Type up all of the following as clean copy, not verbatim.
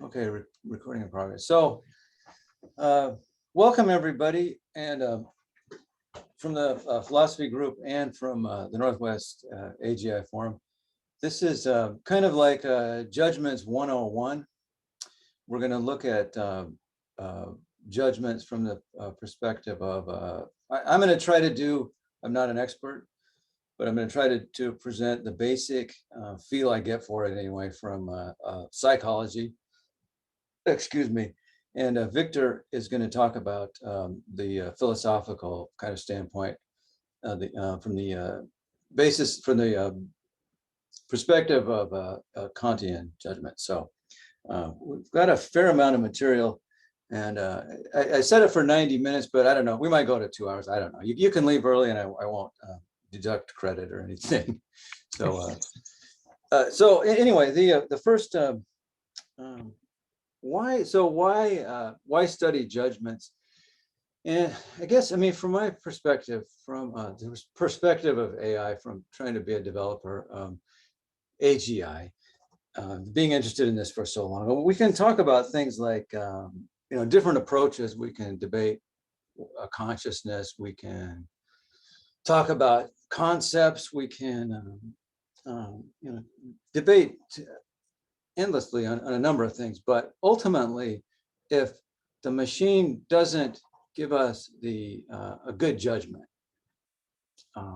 Okay, recording in progress. So, welcome everybody, and from the philosophy group and from the Northwest AGI Forum. This is kind of like Judgments 101. We're going to look at judgments from the perspective of, I'm going to try to do, I'm not an expert, but I'm going to try to present the basic feel I get for it anyway from psychology. Excuse me. And Victor is going to talk about the philosophical kind of standpoint, from the basis, from the perspective of Kantian judgment. So we've got a fair amount of material, and I set it for 90 minutes, but I don't know, we might go to 2 hours. I don't know. You can leave early, and I won't deduct credit or anything. So so anyway, the first why study judgments? And I guess, I mean, from my perspective, from the perspective of AI, from trying to be a developer, AGI, being interested in this for so long, we can talk about things like different approaches. We can debate consciousness. We can talk about concepts. We can debate endlessly on a number of things, but ultimately, if the machine doesn't give us a good judgment,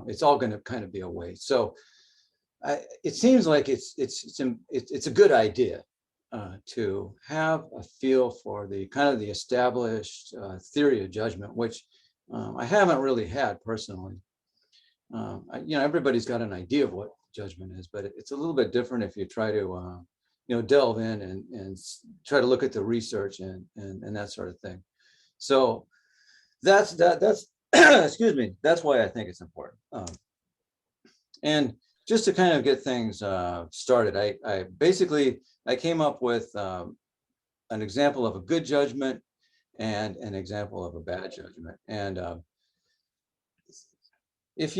it's all going to kind of be a waste. So it seems like it's a good idea to have a feel for the kind of the established theory of judgment, which I haven't really had personally. Everybody's got an idea of what judgment is, but it's a little bit different if you try to delve in and try to look at the research and that sort of thing. So that's excuse me, that's why I think it's important. And just to kind of get things started, I basically came up with an example of a good judgment and an example of a bad judgment. And if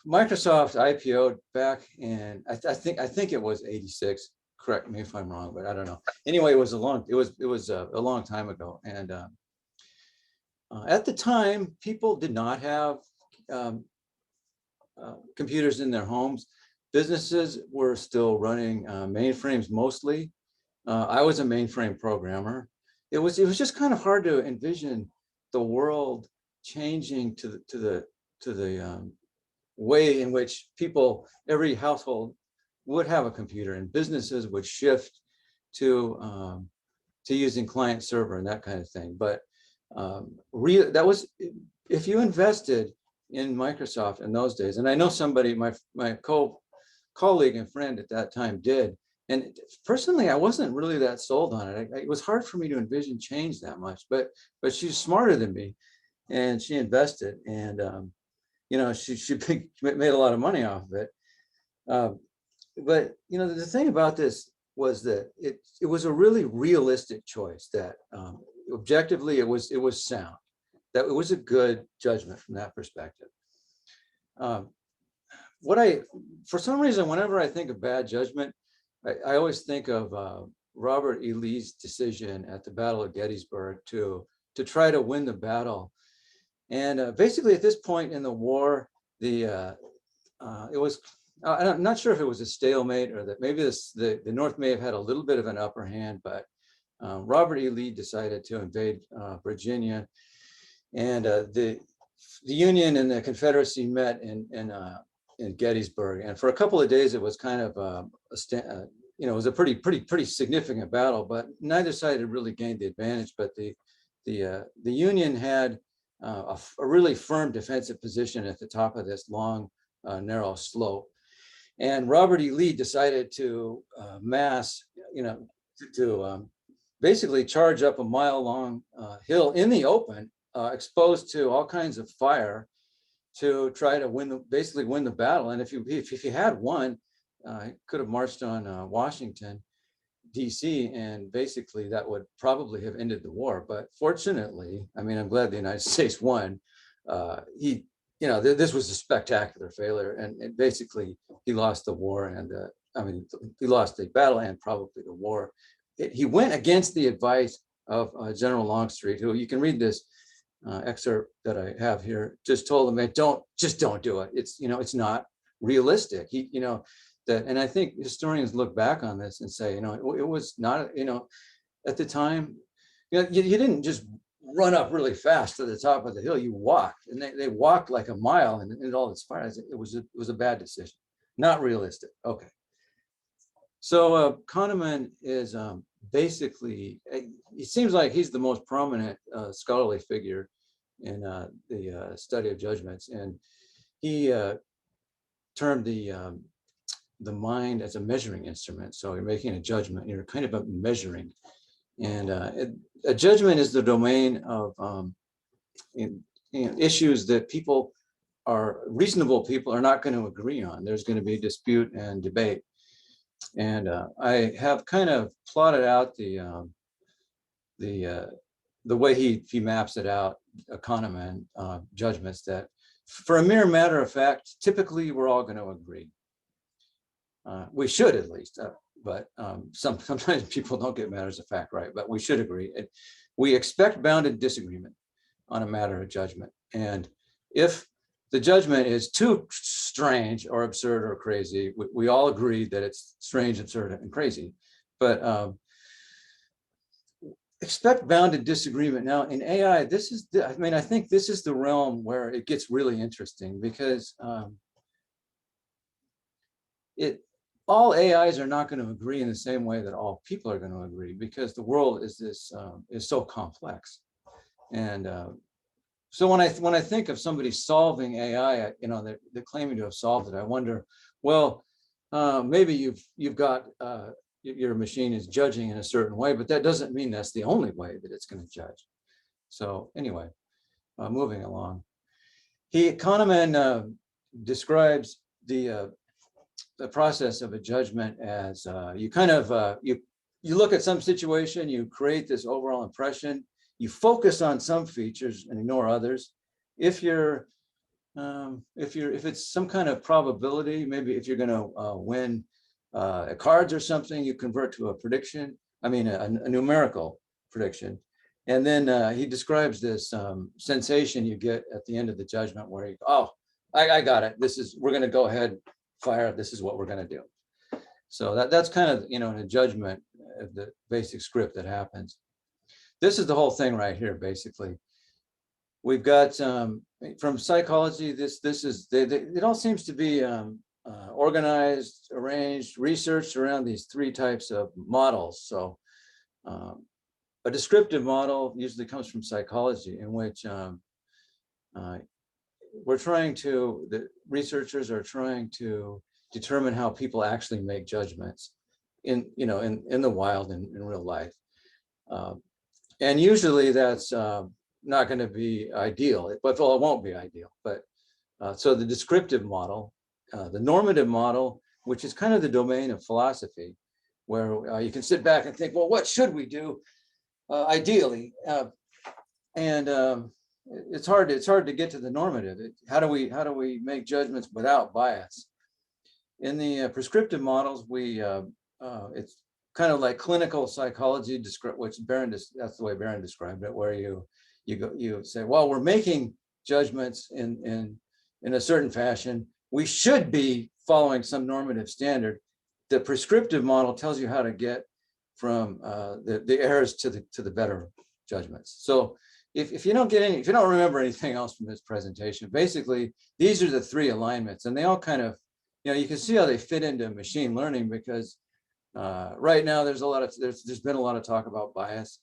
Microsoft IPO'd back in, I think it was 86. Correct me if I'm wrong, but I don't know. Anyway, it was a long time ago, and at the time, people did not have computers in their homes. Businesses were still running mainframes mostly. I was a mainframe programmer. It was just kind of hard to envision the world changing to the way in which every household would have a computer, and businesses would shift to using client server and that kind of thing. But that was, if you invested in Microsoft in those days, and I know somebody, my colleague and friend at that time did, and personally I wasn't really that sold on it. It was hard for me to envision change that much, but she's smarter than me, and she invested, and she made a lot of money off of it. But the thing about this was that it was a really realistic choice, that objectively it was sound, that it was a good judgment from that perspective. For some reason, whenever I think of bad judgment, I always think of Robert E. Lee's decision at the Battle of Gettysburg to try to win the battle. And basically at this point in the war, it was, I'm not sure if it was a stalemate or that maybe the North may have had a little bit of an upper hand, but Robert E. Lee decided to invade Virginia, and the Union and the Confederacy met in Gettysburg, and for a couple of days it was kind of it was a pretty significant battle, but neither side had really gained the advantage. But the Union had a really firm defensive position at the top of this long, narrow slope. And Robert E. Lee decided to basically charge up a mile-long hill in the open, exposed to all kinds of fire, to try to basically win the battle. And if he had won, he could have marched on Washington, D.C., and basically that would probably have ended the war. But fortunately, I mean, I'm glad the United States won. This was a spectacular failure, and basically he lost the war, and he lost the battle and probably the war. he went against the advice of General Longstreet, who you can read this excerpt that I have here, just told him that just don't do it. It's, it's not realistic. And I think historians look back on this and say, it was not, at the time, you didn't just run up really fast to the top of the hill. You walked, and they walked like a mile, and all this fire. It was a bad decision, not realistic. Okay. So Kahneman is basically, it seems like he's the most prominent scholarly figure in the study of judgments, and he termed the mind as a measuring instrument. So you're making a judgment, you're kind of measuring, and a judgment is the domain of issues that reasonable people are not going to agree on. There's going to be dispute and debate. And I have kind of plotted out the way he maps it out, Kahneman judgments, that for a mere matter of fact, typically we're all going to agree. We should, at least, but sometimes people don't get matters of fact right, but we should agree. We expect bounded disagreement on a matter of judgment. And if the judgment is too strange or absurd or crazy, we all agree that it's strange, absurd, and crazy. But expect bounded disagreement. Now, in AI, I think this is the realm where it gets really interesting, because all AIs are not going to agree in the same way that all people are going to agree, because the world is so complex. And so when I think of somebody solving AI, they're claiming to have solved it, I wonder, well, maybe you've got your machine is judging in a certain way, but that doesn't mean that's the only way that it's going to judge. So anyway, moving along, Kahneman describes the process of a judgment as you kind of you look at some situation, you create this overall impression, you focus on some features and ignore others. If it's some kind of probability, maybe if you're going to win cards or something, you convert to a prediction. I mean, a numerical prediction. And then he describes this sensation you get at the end of the judgment, where I got it. We're going to go ahead, fire. This is what we're going to do. So that's kind of, in a judgment, the basic script that happens. This is the whole thing right here, basically. We've got from psychology, it all seems to be organized, arranged, researched around these three types of models. So a descriptive model usually comes from psychology, in which the researchers are trying to determine how people actually make judgments in the wild, in real life. And usually that's not going to be ideal, but it won't be ideal. But so the descriptive model, the normative model, which is kind of the domain of philosophy, where you can sit back and think, well, what should we do ideally? And it's hard to get to the normative. How do we make judgments without bias? In the prescriptive models, it's kind of like clinical psychology, which that's the way Barron described it, where you say, well, we're making judgments in a certain fashion. We should be following some normative standard. The prescriptive model tells you how to get from the errors to the better judgments. So if you don't remember anything else from this presentation, basically these are the three alignments, and they all kind of, you can see how they fit into machine learning, because right now there's been a lot of talk about bias,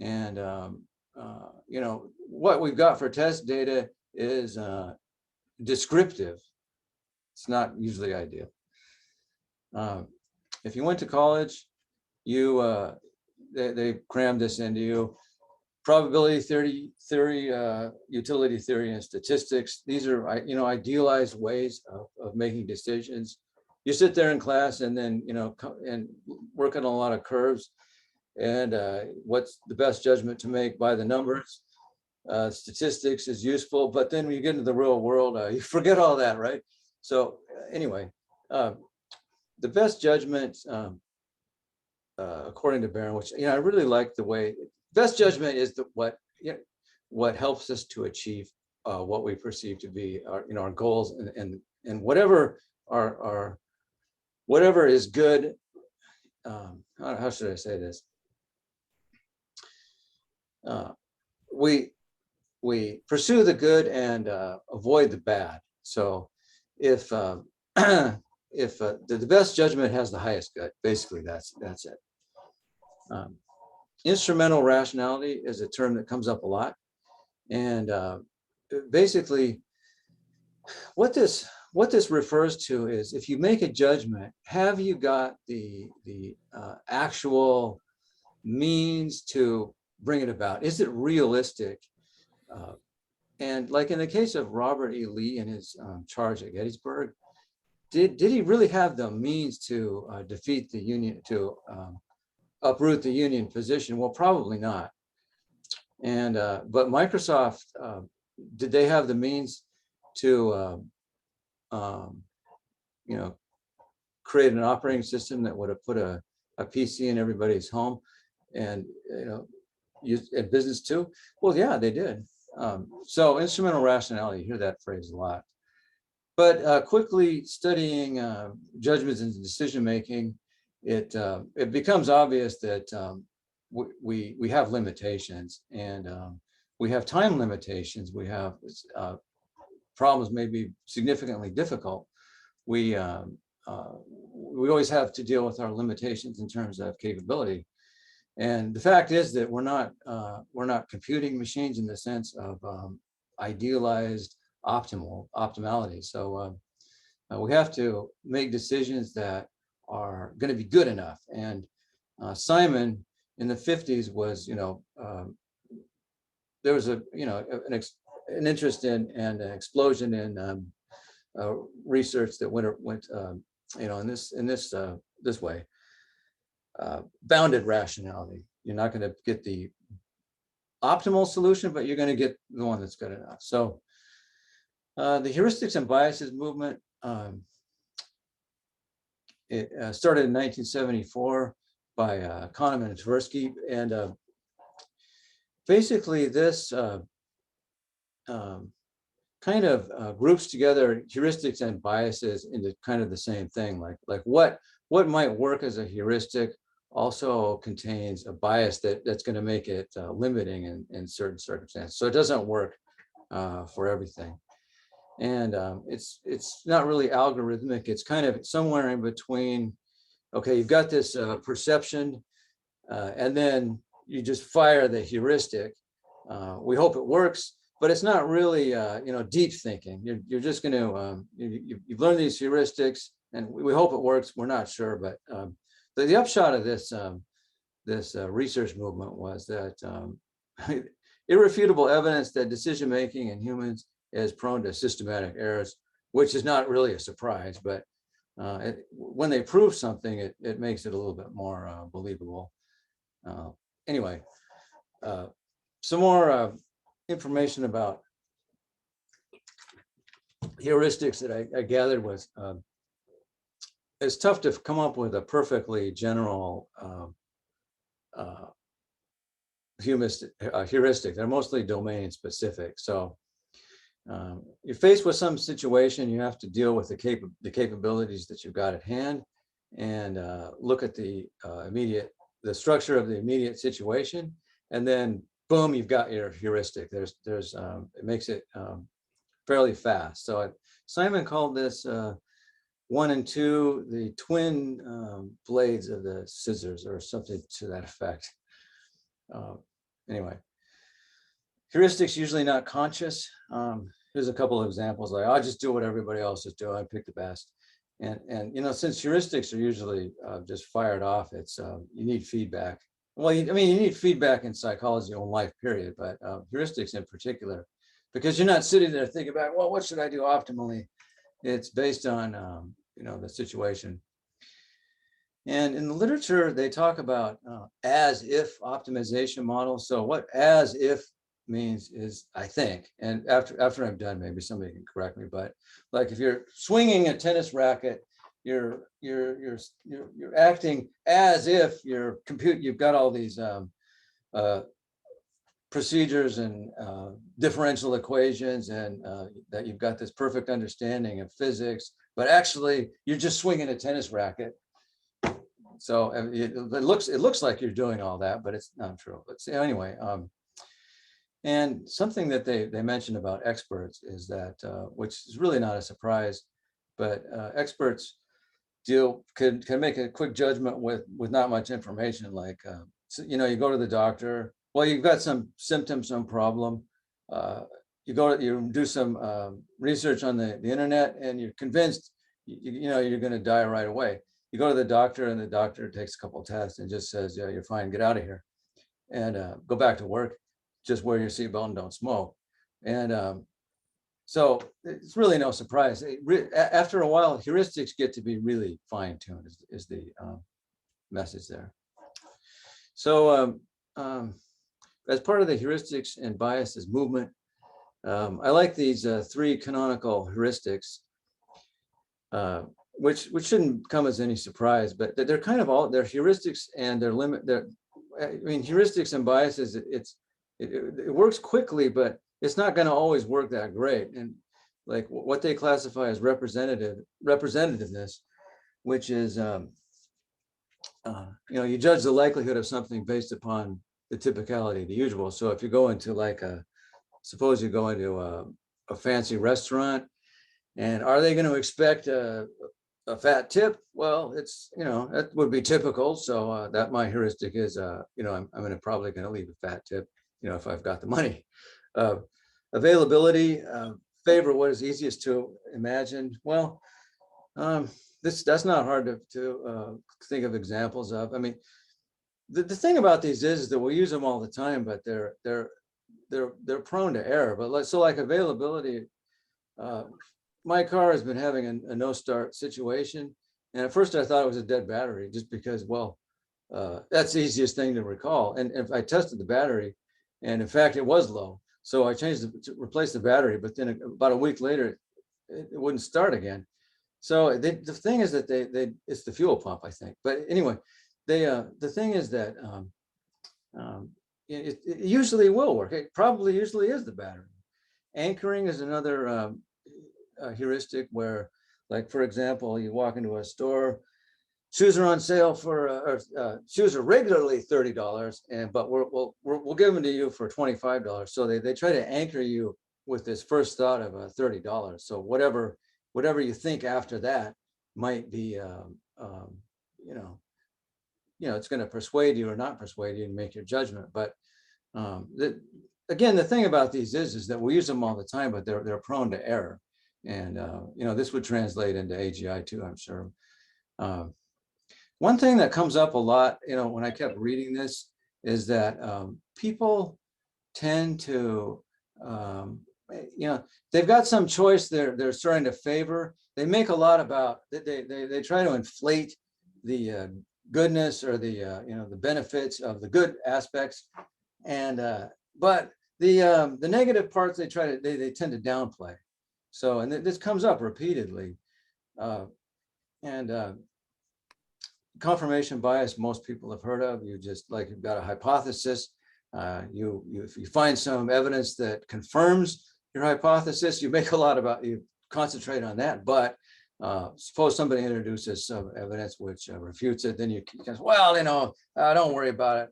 and what we've got for test data is descriptive. It's not usually ideal. If you went to college, they crammed this into you. Probability theory, utility theory, and statistics. These are idealized ways of making decisions. You sit there in class and then and work on a lot of curves, and what's the best judgment to make by the numbers. Statistics is useful, but then when you get into the real world, you forget all that, right? So anyway, the best judgment according to Barron, which I really like the way best judgment is what helps us to achieve what we perceive to be our goals, and whatever whatever is good. How should I say this? We pursue the good and avoid the bad. So if if the best judgment has the highest good, basically that's it. Instrumental rationality is a term that comes up a lot, and basically what this refers to is, if you make a judgment, have you got the actual means to bring it about? Is it realistic? And like in the case of Robert E. Lee and his charge at Gettysburg, did he really have the means to defeat the Union, to uproot the Union position? Well, probably not. And but Microsoft, did they have the means to create an operating system that would have put a PC in everybody's home and use in business too? Well, yeah, they did. So instrumental rationality, you hear that phrase a lot. But quickly studying judgments and decision making, it becomes obvious that we have limitations, and we have time limitations. We have problems may be significantly difficult. We always have to deal with our limitations in terms of capability. And the fact is that we're not computing machines in the sense of idealized optimality. So we have to make decisions that are going to be good enough. And Simon in the 50s was, there was an interest in and an explosion in research that went in this way. Bounded rationality. You're not going to get the optimal solution, but you're going to get the one that's good enough. So the heuristics and biases movement, it started in 1974 by Kahneman and Tversky, and basically this kind of groups together heuristics and biases into kind of the same thing. Like what might work as a heuristic also contains a bias that's going to make it limiting in certain circumstances. So it doesn't work for everything. And it's not really algorithmic. It's kind of somewhere in between. Okay, you've got this perception, and then you just fire the heuristic. We hope it works, but it's not really deep thinking. You're just going to you've learned these heuristics, and we hope it works. We're not sure, but the upshot of this research movement was that irrefutable evidence that decision making in humans is prone to systematic errors, which is not really a surprise, but when they prove something, it makes it a little bit more believable. Anyway, some more information about heuristics that I gathered was it's tough to come up with a perfectly general heuristic. They're mostly domain specific. So you're faced with some situation, you have to deal with the capabilities that you've got at hand, and look at the structure of the immediate situation, and then boom, you've got your heuristic. There's it makes it fairly fast. So Simon called this 1 and 2 the twin blades of the scissors, or something to that effect. Anyway, heuristics usually not conscious. Here's a couple of examples. Like, I'll just do what everybody else is doing. I pick the best. And since heuristics are usually just fired off, it's you need feedback. Well, you need feedback in psychology on life, period, but heuristics in particular, because you're not sitting there thinking about, well, what should I do optimally? It's based on the situation. And in the literature, they talk about as if optimization models. So what as if means is, I think, and after I'm done, maybe somebody can correct me, but like if you're swinging a tennis racket, you're acting as if you've got all these procedures and differential equations, and that you've got this perfect understanding of physics, but actually you're just swinging a tennis racket. So it looks like you're doing all that, but it's not true. But anyway, and something that they mentioned about experts is that, which is really not a surprise, but experts can make a quick judgment with not much information. Like, so, you go to the doctor. Well, you've got some symptom, some problem. You do some research on the internet, and you're convinced you're going to die right away. You go to the doctor, and the doctor takes a couple of tests and just says, yeah, you're fine, get out of here, and go back to work. Just wear your seatbelt and don't smoke. And so it's really no surprise. After a while, heuristics get to be really fine-tuned, is the message there. So as part of the heuristics and biases movement, I like these three canonical heuristics, which shouldn't come as any surprise, but they're kind of they're heuristics and they're heuristics and biases, it works quickly, but it's not going to always work that great. And like what they classify as representativeness, which is, you judge the likelihood of something based upon the typicality of the usual. So if you go into suppose you go into a fancy restaurant, and are they going to expect a fat tip? Well, it's, that would be typical. So that my heuristic is, I'm probably going to leave a fat tip, if I've got the money. Availability, favor what is easiest to imagine. Well, that's not hard to think of examples of. I mean, the thing about these is that we use them all the time, but they're prone to error. But like availability, my car has been having a no start situation, and at first I thought it was a dead battery, just because, well, that's the easiest thing to recall. And if I tested the battery, and in fact it was low, so I changed to replace the battery, but then about a week later it wouldn't start again. So the thing is that it's the fuel pump, I think. But anyway, the thing is that it usually will work. It probably usually is the battery. Anchoring is another heuristic where, like, for example, you walk into a store, shoes are on sale for, shoes are regularly $30, but we'll give them to you for $25. So they try to anchor you with this first thought of $30. So whatever you think after that might be, it's going to persuade you or not persuade you and make your judgment. But again, the thing about these is that we use them all the time, but they're prone to error. And this would translate into AGI too, I'm sure. One thing that comes up a lot, when I kept reading this, is that people tend to, they've got some choice they're starting to favor. They make a lot about, they try to inflate the goodness or the benefits of the good aspects, and but the negative parts they tend to downplay. So, and this comes up repeatedly, and confirmation bias, most people have heard of. You've got a hypothesis. If you find some evidence that confirms your hypothesis, you concentrate on that. But suppose somebody introduces some evidence which refutes it, then you can say, well, don't worry about it.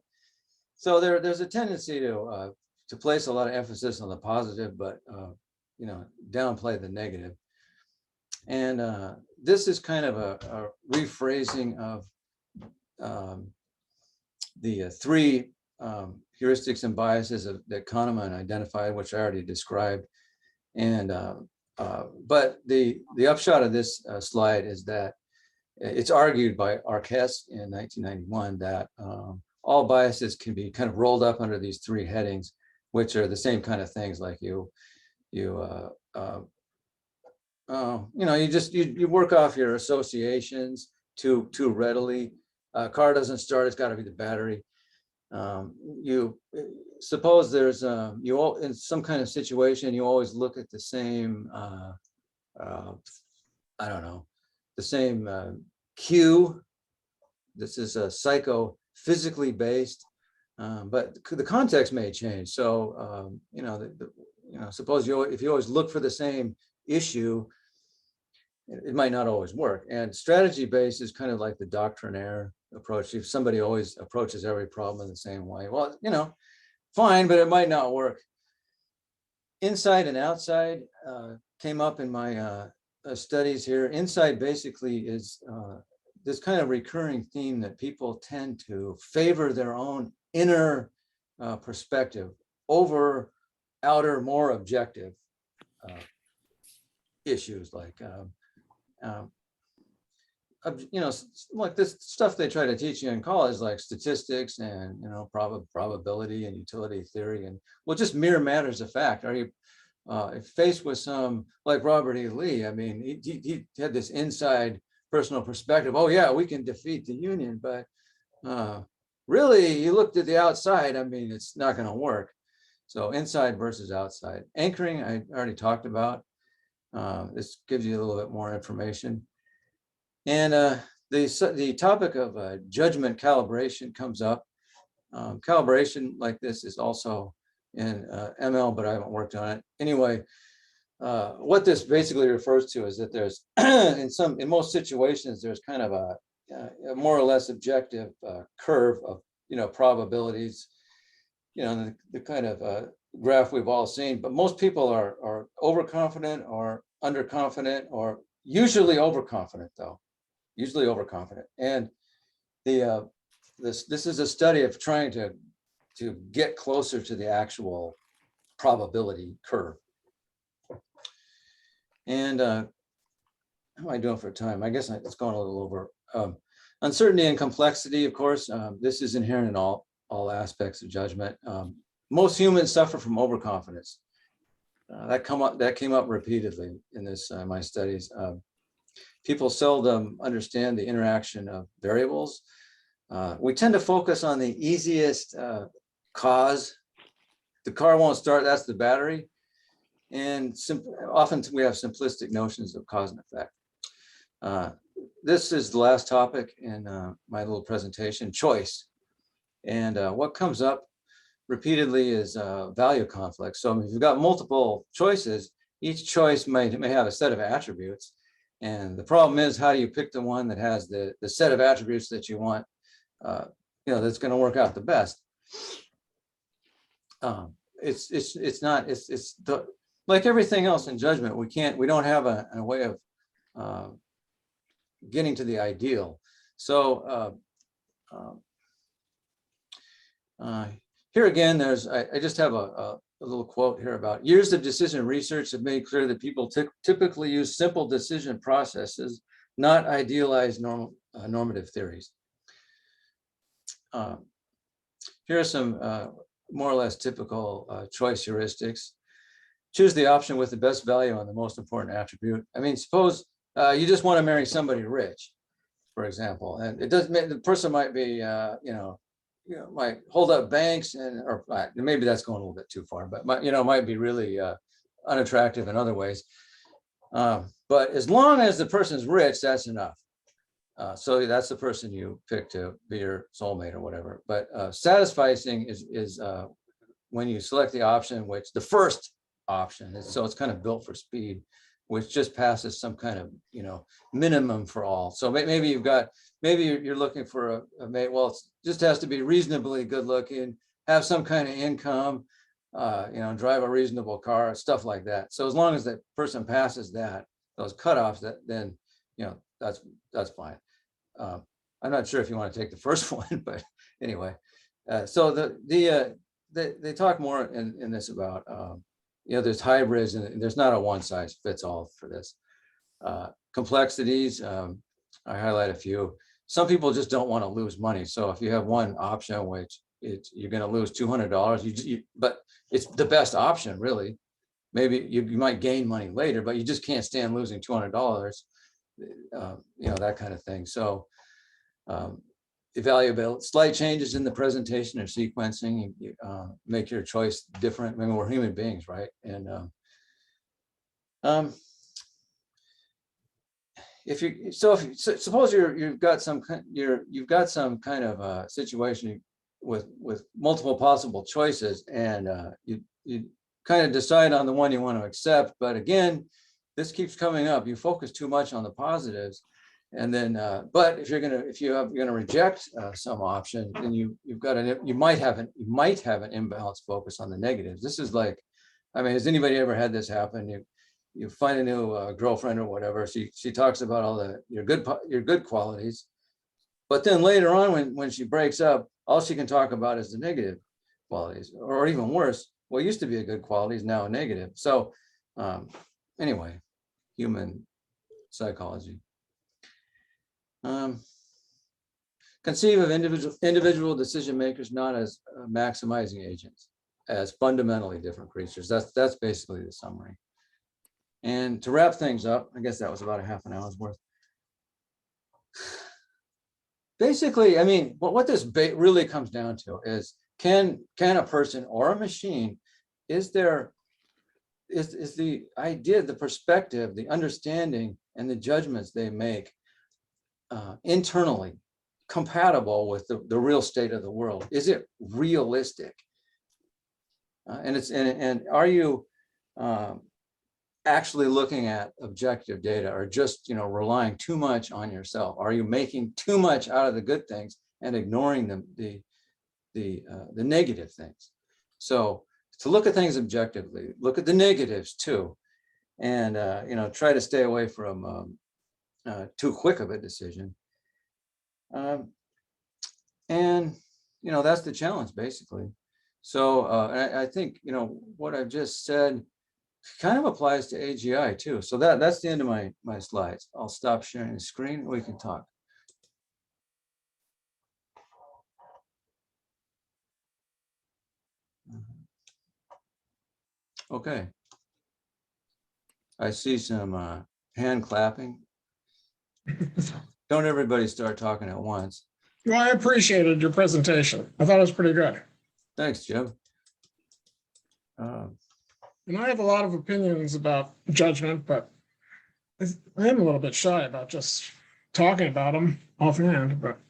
So there's a tendency to place a lot of emphasis on the positive, but downplay the negative. And this is kind of a rephrasing of the three heuristics and biases that Kahneman identified, which I already described. And but the upshot of this slide is that it's argued by Arquez in 1991 that all biases can be kind of rolled up under these three headings, which are the same kind of things. Like you work off your associations too readily. Car doesn't start, it's got to be the battery. You suppose there's in some kind of situation, you always look at the same I don't know, the same cue. This is a psychophysically based, but the context may change. So suppose if you always look for the same issue, it might not always work. And strategy based is kind of like the doctrinaire approach. If somebody always approaches every problem in the same way, well, fine, but it might not work. Inside and outside came up in my studies here. Inside basically is this kind of recurring theme that people tend to favor their own inner perspective over outer, more objective issues like, like this stuff they try to teach you in college, like statistics and probability and utility theory, and well, just mere matters of fact. Are you faced with some, like Robert E. Lee? I mean, he had this inside personal perspective. Oh yeah, we can defeat the Union, but really, you looked at the outside. I mean, it's not going to work. So inside versus outside. Anchoring, I already talked about. This gives you a little bit more information. And the topic of judgment calibration comes up. Calibration like this is also in ML, but I haven't worked on it. Anyway, what this basically refers to is that there's, in most situations, there's kind of a more or less objective curve of, probabilities, the kind of graph we've all seen, but most people are overconfident or underconfident, or usually overconfident though. Usually overconfident. And this is a study of trying to get closer to the actual probability curve. And how am I doing for time? I guess it's going a little over. Uncertainty and complexity, of course, this is inherent in all aspects of judgment. Most humans suffer from overconfidence. That came up repeatedly in this my studies. People seldom understand the interaction of variables. We tend to focus on the easiest cause. The car won't start, that's the battery. And often we have simplistic notions of cause and effect. This is the last topic in my little presentation, choice. And what comes up repeatedly is value conflict. So if you've got multiple choices, each choice may have a set of attributes. And the problem is, how do you pick the one that has the set of attributes that you want, that's going to work out the best? Like everything else in judgment, we don't have a way of getting to the ideal. So here again, I just have a little quote here about years of decision research have made clear that people typically use simple decision processes, not idealized normative theories. Here are some more or less typical choice heuristics. Choose the option with the best value on the most important attribute. I mean, suppose you just want to marry somebody rich, for example, and the person might be, might hold up banks or maybe that's going a little bit too far, but might be really unattractive in other ways. But as long as the person's rich, that's enough. So that's the person you pick to be your soulmate or whatever. But satisficing is when you select the option, which the first option, so it's kind of built for speed, which just passes some kind of minimum for all. So maybe you're looking for a mate. Well, it just has to be reasonably good looking, have some kind of income, drive a reasonable car, stuff like that. So as long as that person passes those cutoffs, then that's fine. I'm not sure if you want to take the first one, but anyway. So they talk more in this about there's hybrids, and there's not a one size fits all for this. Complexities, I highlight a few. Some people just don't want to lose money. So if you have one option, which you're going to lose $200, but it's the best option, really. Maybe you might gain money later, but you just can't stand losing $200, that kind of thing. So evaluate slight changes in the presentation or sequencing, make your choice different. I mean, we're human beings, right? And suppose you've got some kind of situation with multiple possible choices, and you kind of decide on the one you want to accept. But again, this keeps coming up. You focus too much on the positives, and then but if you're gonna reject some option, then you might have an imbalanced focus on the negatives. This is like, I mean, has anybody ever had this happen? You find a new girlfriend or whatever. She talks about all your good qualities, but then later on when she breaks up, all she can talk about is the negative qualities, or even worse, what used to be a good quality is now a negative. So anyway, human psychology. Conceive of individual decision makers not as maximizing agents, as fundamentally different creatures. That's basically the summary. And to wrap things up, I guess that was about a half an hour's worth. Basically, I mean, what this really comes down to is, can a person or a machine, is the idea, the perspective, the understanding, and the judgments they make internally compatible with the real state of the world? Is it realistic? And are you actually looking at objective data, or just relying too much on yourself? Are you making too much out of the good things and ignoring the negative things? So to look at things objectively, look at the negatives too, and try to stay away from too quick of a decision. And that's the challenge basically. So I think what I've just said kind of applies to AGI too. So that's the end of my slides. I'll stop sharing the screen and we can talk. Okay. I see some hand clapping. Don't everybody start talking at once. Well, I appreciated your presentation. I thought it was pretty good. Thanks, Jim. And I have a lot of opinions about judgment, but I am a little bit shy about just talking about them offhand. But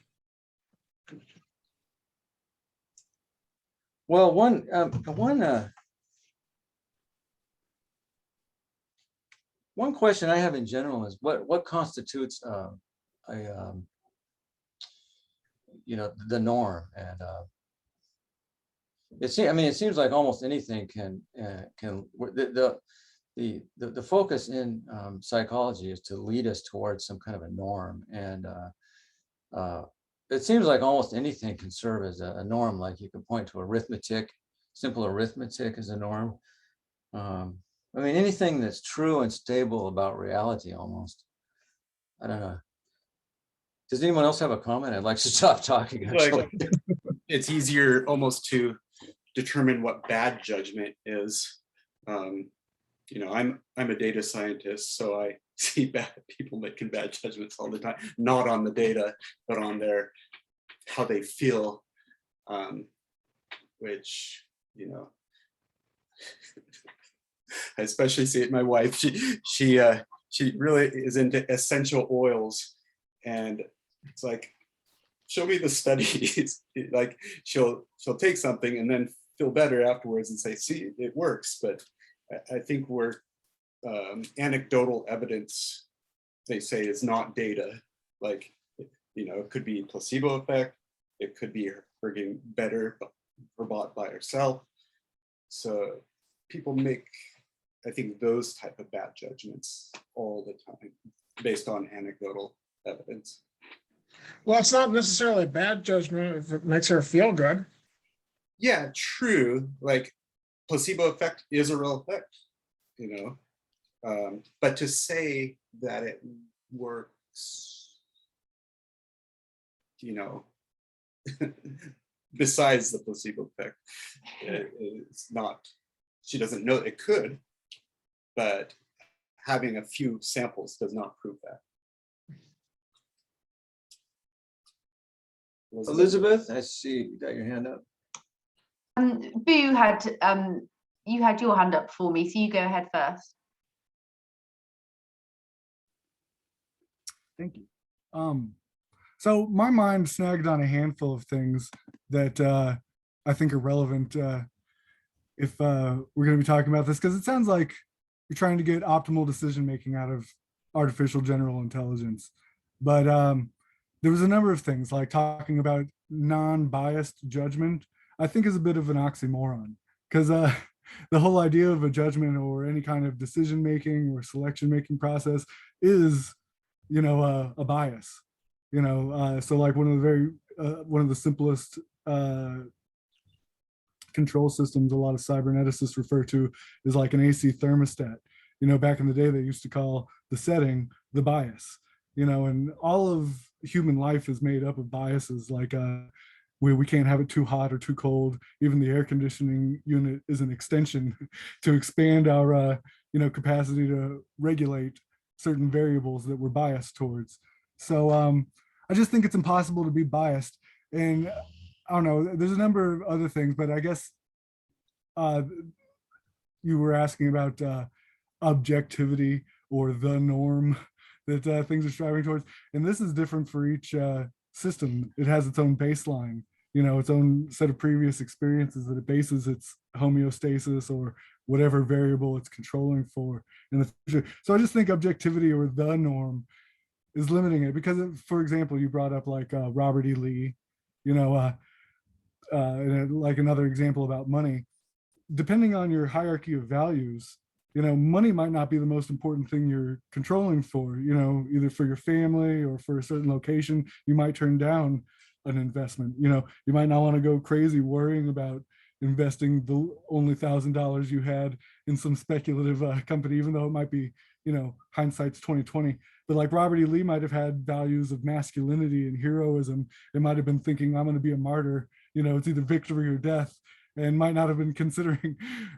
well, one question I have in general is what constitutes the norm, and it seems like almost anything can the focus in psychology is to lead us towards some kind of a norm, and it seems like almost anything can serve as a norm. Like you can point to arithmetic, simple arithmetic as a norm. I mean, anything that's true and stable about reality almost. I don't know. Does anyone else have a comment? I'd like to stop talking, actually. Like, it's easier almost to determine what bad judgment is. I'm a data scientist, so I see bad people making bad judgments all the time, not on the data, but on how they feel, which, I especially see it. My wife, she really is into essential oils, and it's like, show me the studies. Like she'll take something and then feel better afterwards and say, see, it works. But I think we're anecdotal evidence, they say, is not data. Like, it could be placebo effect. It could be her getting better or bought by herself. So people make, I think, those type of bad judgments all the time based on anecdotal evidence. well, it's not necessarily a bad judgment if it makes her feel good. Yeah, true. Like placebo effect is a real effect, but to say that it works, besides the placebo effect, it's not, she doesn't know it could, but having a few samples does not prove that. Elizabeth, I see you got your hand up. Boo had you had your hand up for me, so you go ahead first. Thank you. So my mind snagged on a handful of things that I think are relevant if we're going to be talking about this, because it sounds like you're trying to get optimal decision making out of artificial general intelligence. But there was a number of things, like talking about non-biased judgment, I think is a bit of an oxymoron, because the whole idea of a judgment or any kind of decision making or selection making process is, a bias. So like one of the simplest control systems a lot of cyberneticists refer to is like an AC thermostat. Back in the day, they used to call the setting the bias. And all of human life is made up of biases, like we can't have it too hot or too cold. Even the air conditioning unit is an extension to expand our capacity to regulate certain variables that we're biased towards. So I just think it's impossible to be biased. And I don't know, there's a number of other things, but I guess you were asking about objectivity or the norm that things are striving towards. And this is different for each system. It has its own baseline, its own set of previous experiences that it bases its homeostasis or whatever variable it's controlling for in the future. So I just think objectivity or the norm is limiting it, because for example, you brought up like Robert E. Lee, like another example about money. Depending on your hierarchy of values, money might not be the most important thing you're controlling for, either for your family or for a certain location. You might turn down an investment. You might not want to go crazy worrying about investing the only $1,000 you had in some speculative company, even though it might be, hindsight's 2020. But like Robert E. Lee might have had values of masculinity and heroism. It might have been thinking, I'm going to be a martyr. It's either victory or death, and might not have been considering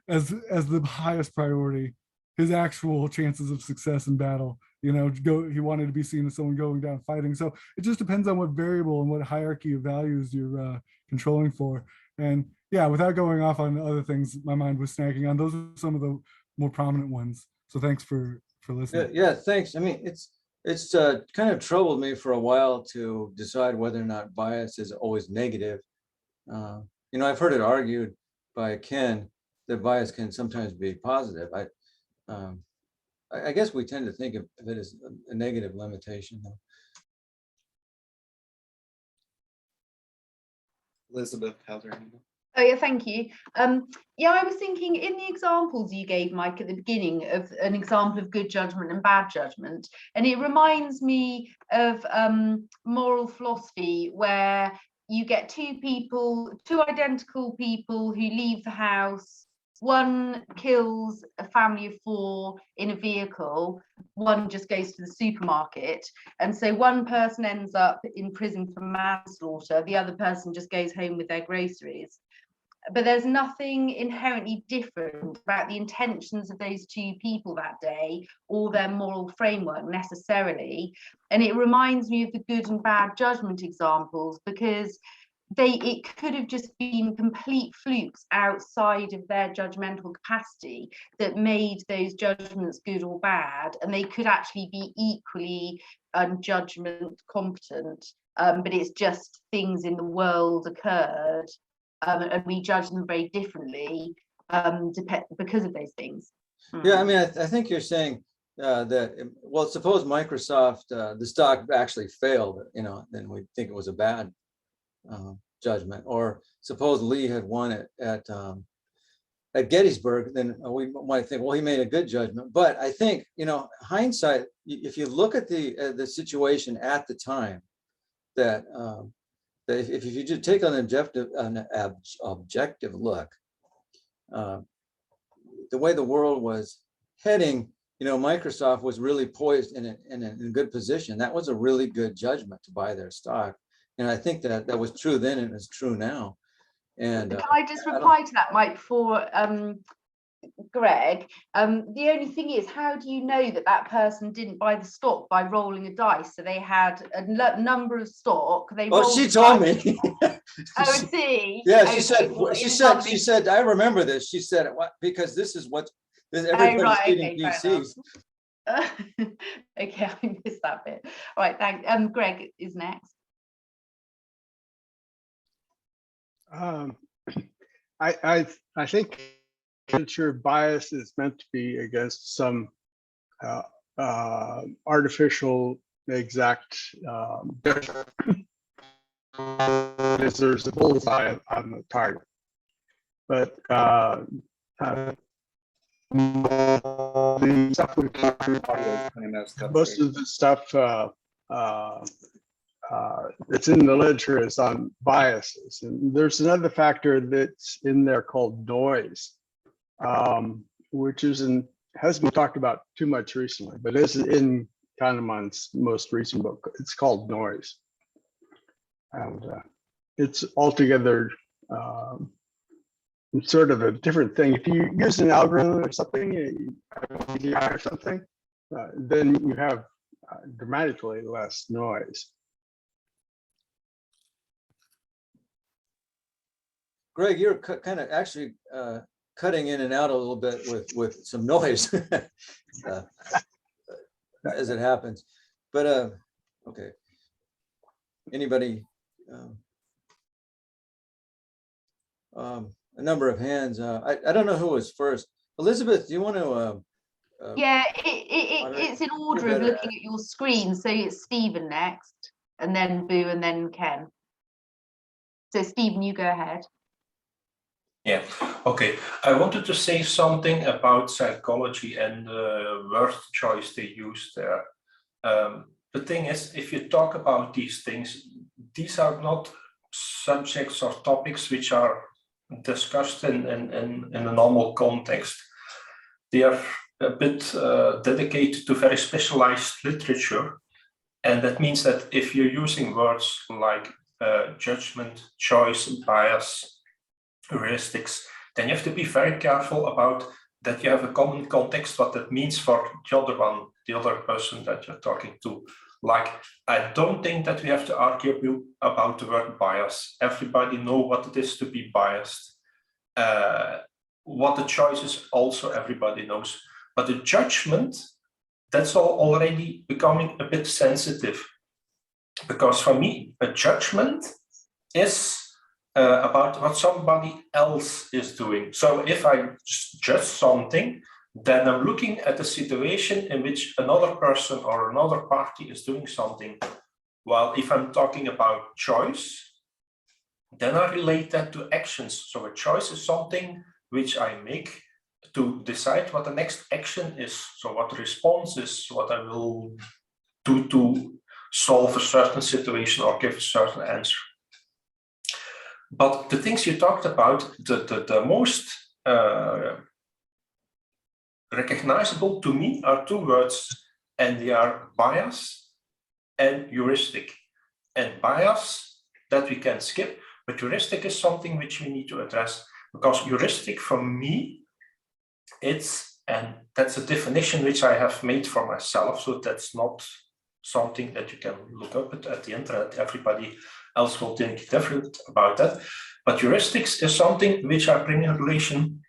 as the highest priority his actual chances of success in battle. He wanted to be seen as someone going down fighting. So it just depends on what variable and what hierarchy of values you're controlling for. And yeah, without going off on other things my mind was snagging on, those are some of the more prominent ones. So thanks for listening. Yeah, thanks. I mean, it's kind of troubled me for a while to decide whether or not bias is always negative. I've heard it argued by Ken that bias can sometimes be positive. I guess we tend to think of it as a negative limitation, though. Elizabeth, how's her hand? Oh yeah, thank you. Yeah, I was thinking in the examples you gave, Mike, at the beginning of an example of good judgment and bad judgment, and it reminds me of moral philosophy, where you get two identical people who leave the house. One kills a family of 4 in a vehicle, one just goes to the supermarket. And so one person ends up in prison for manslaughter, the other person just goes home with their groceries. But there's nothing inherently different about the intentions of those 2 people that day or their moral framework necessarily. And it reminds me of the good and bad judgment examples, because it could have just been complete flukes outside of their judgmental capacity that made those judgments good or bad, and they could actually be equally judgment competent, but it's just things in the world occurred, and we judge them very differently because of those things. Yeah, I mean, I think you're saying that, well, suppose Microsoft, the stock actually failed, then we'd think it was a bad judgment. Or suppose Lee had won it at Gettysburg, then we might think, well, he made a good judgment. But I think, hindsight, if you look at the situation at the time, that if you just take an objective look, the way the world was heading, Microsoft was really poised in a good position. That was a really good judgment to buy their stock. And I think that was true then, and it's true now. And can I just reply to that, Mike, before Greg? The only thing is, how do you know that person didn't buy the stock by rolling a dice? So they had a number of stock. She told me. Oh, I see. Yeah, Okay. she said, I remember this. She said, what? Because this is what everybody's eating PCs. Okay, I missed that bit. All right, thanks. Greg is next. I think literature bias is meant to be against some artificial exact judgment. There's a bullseye on the target, but the stuff we talked about, most of the stuff that's in the literature is on biases, and there's another factor that's in there called noise, which hasn't been talked about too much recently, but is in Kahneman's most recent book. It's called noise, and it's altogether sort of a different thing. If you use an algorithm or something, AGI or something, then you have dramatically less noise. Greg, you're kind of actually cutting in and out a little bit with some noise as it happens. But okay, anybody? A number of hands. I don't know who was first. Elizabeth, do you want to? Yeah, it's in order of looking at your screen. So it's Stephen next, and then Boo, and then Ken. So Stephen, you go ahead. Yeah, okay. I wanted to say something about psychology and the word choice they use there. The thing is, if you talk about these things, these are not subjects or topics which are discussed in a normal context. They are a bit dedicated to very specialized literature. And that means that if you're using words like judgment, choice, bias, heuristics, then you have to be very careful about that you have a common context, what that means for the other person that you're talking to. Like, I don't think that we have to argue about the word bias. Everybody knows what it is to be biased. What the choice is also everybody knows. But the judgment, that's all already becoming a bit sensitive. Because for me, a judgment is about what somebody else is doing. So if I judge something, then I'm looking at a situation in which another person or another party is doing something. While if I'm talking about choice, then I relate that to actions. So a choice is something which I make to decide what the next action is. So what the response is, what I will do to solve a certain situation or give a certain answer. But the things you talked about, the most recognizable to me are two words, and they are bias and heuristic. And bias, that we can skip, but heuristic is something which we need to address, because heuristic for me, and that's a definition which I have made for myself, so that's not something that you can look up at the internet. Everybody else will think different about that. But heuristics is something which I bring in relation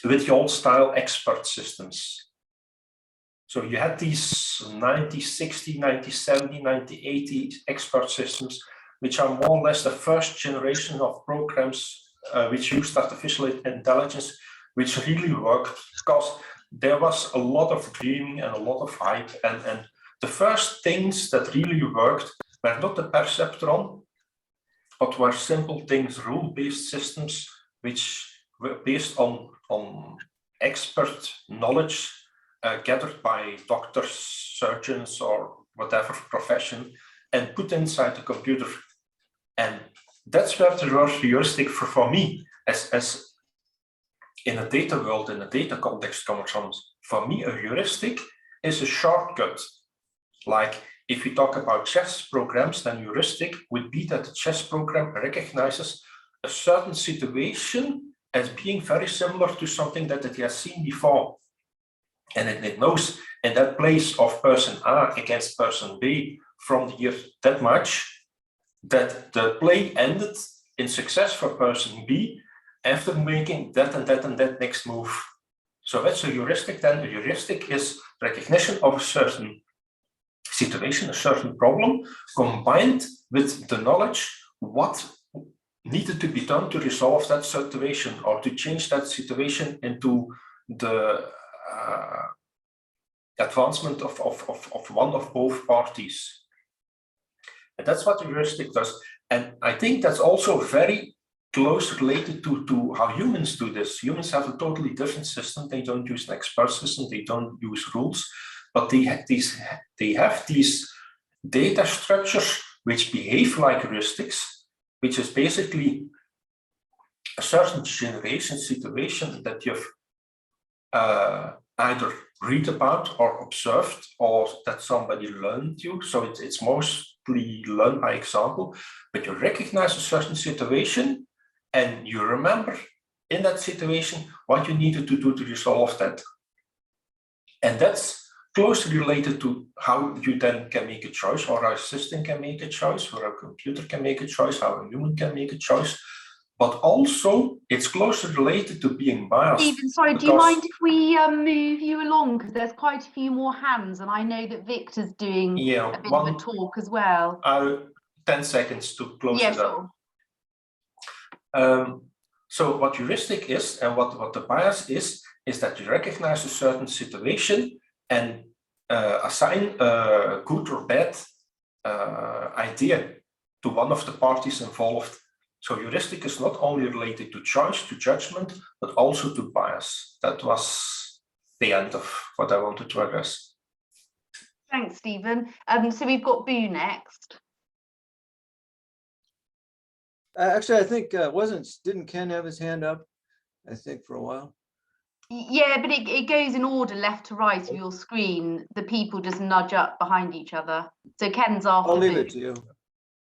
with the old style expert systems. So you had these 1960, 1970, 1980 expert systems, which are more or less the first generation of programs which used artificial intelligence, which really worked, because there was a lot of dreaming and a lot of hype. And the first things that really worked were not the perceptron, but were simple things, rule-based systems, which were based on expert knowledge gathered by doctors, surgeons, or whatever profession, and put inside the computer. And that's where the word heuristic for me, as in a data world, in a data context comes from. For me, a heuristic is a shortcut. Like if we talk about chess programs, then heuristic would be that the chess program recognizes a certain situation as being very similar to something that it has seen before. And it knows in that place of person A against person B from the year that much, that the play ended in success for person B after making that and that and that next move. So what's a heuristic then? A heuristic is recognition of a certain situation, a certain problem, combined with the knowledge what needed to be done to resolve that situation or to change that situation into the advancement of one of both parties. And that's what the heuristic does. And I think that's also very close related to how humans do this. Humans have a totally different system. They don't use an expert system, they don't use rules, but they have these data structures which behave like heuristics, which is basically a certain generation situation that you've either read about or observed or that somebody learned you. So it's mostly learned by example, but you recognize a certain situation and you remember in that situation what you needed to do to resolve that. And that's closely related to how you then can make a choice, or how a system can make a choice, or how a computer can make a choice, how a human can make a choice. But also it's closely related to being biased. Stephen, sorry, do you mind if we move you along? Because there's quite a few more hands, and I know that Victor's doing a bit of a talk as well. 10 seconds to close it up. Sure. So what heuristic is and what the bias is that you recognize a certain situation and assign a good or bad idea to one of the parties involved. So heuristic is not only related to choice, to judgment, but also to bias. That was the end of what I wanted to address. Thanks, Stephen. So we've got Boo next. Actually, I think didn't Ken have his hand up? I think for a while. Yeah, but it goes in order left to right of your screen. The people just nudge up behind each other. So Ken's after. I'll leave Boo. it to you.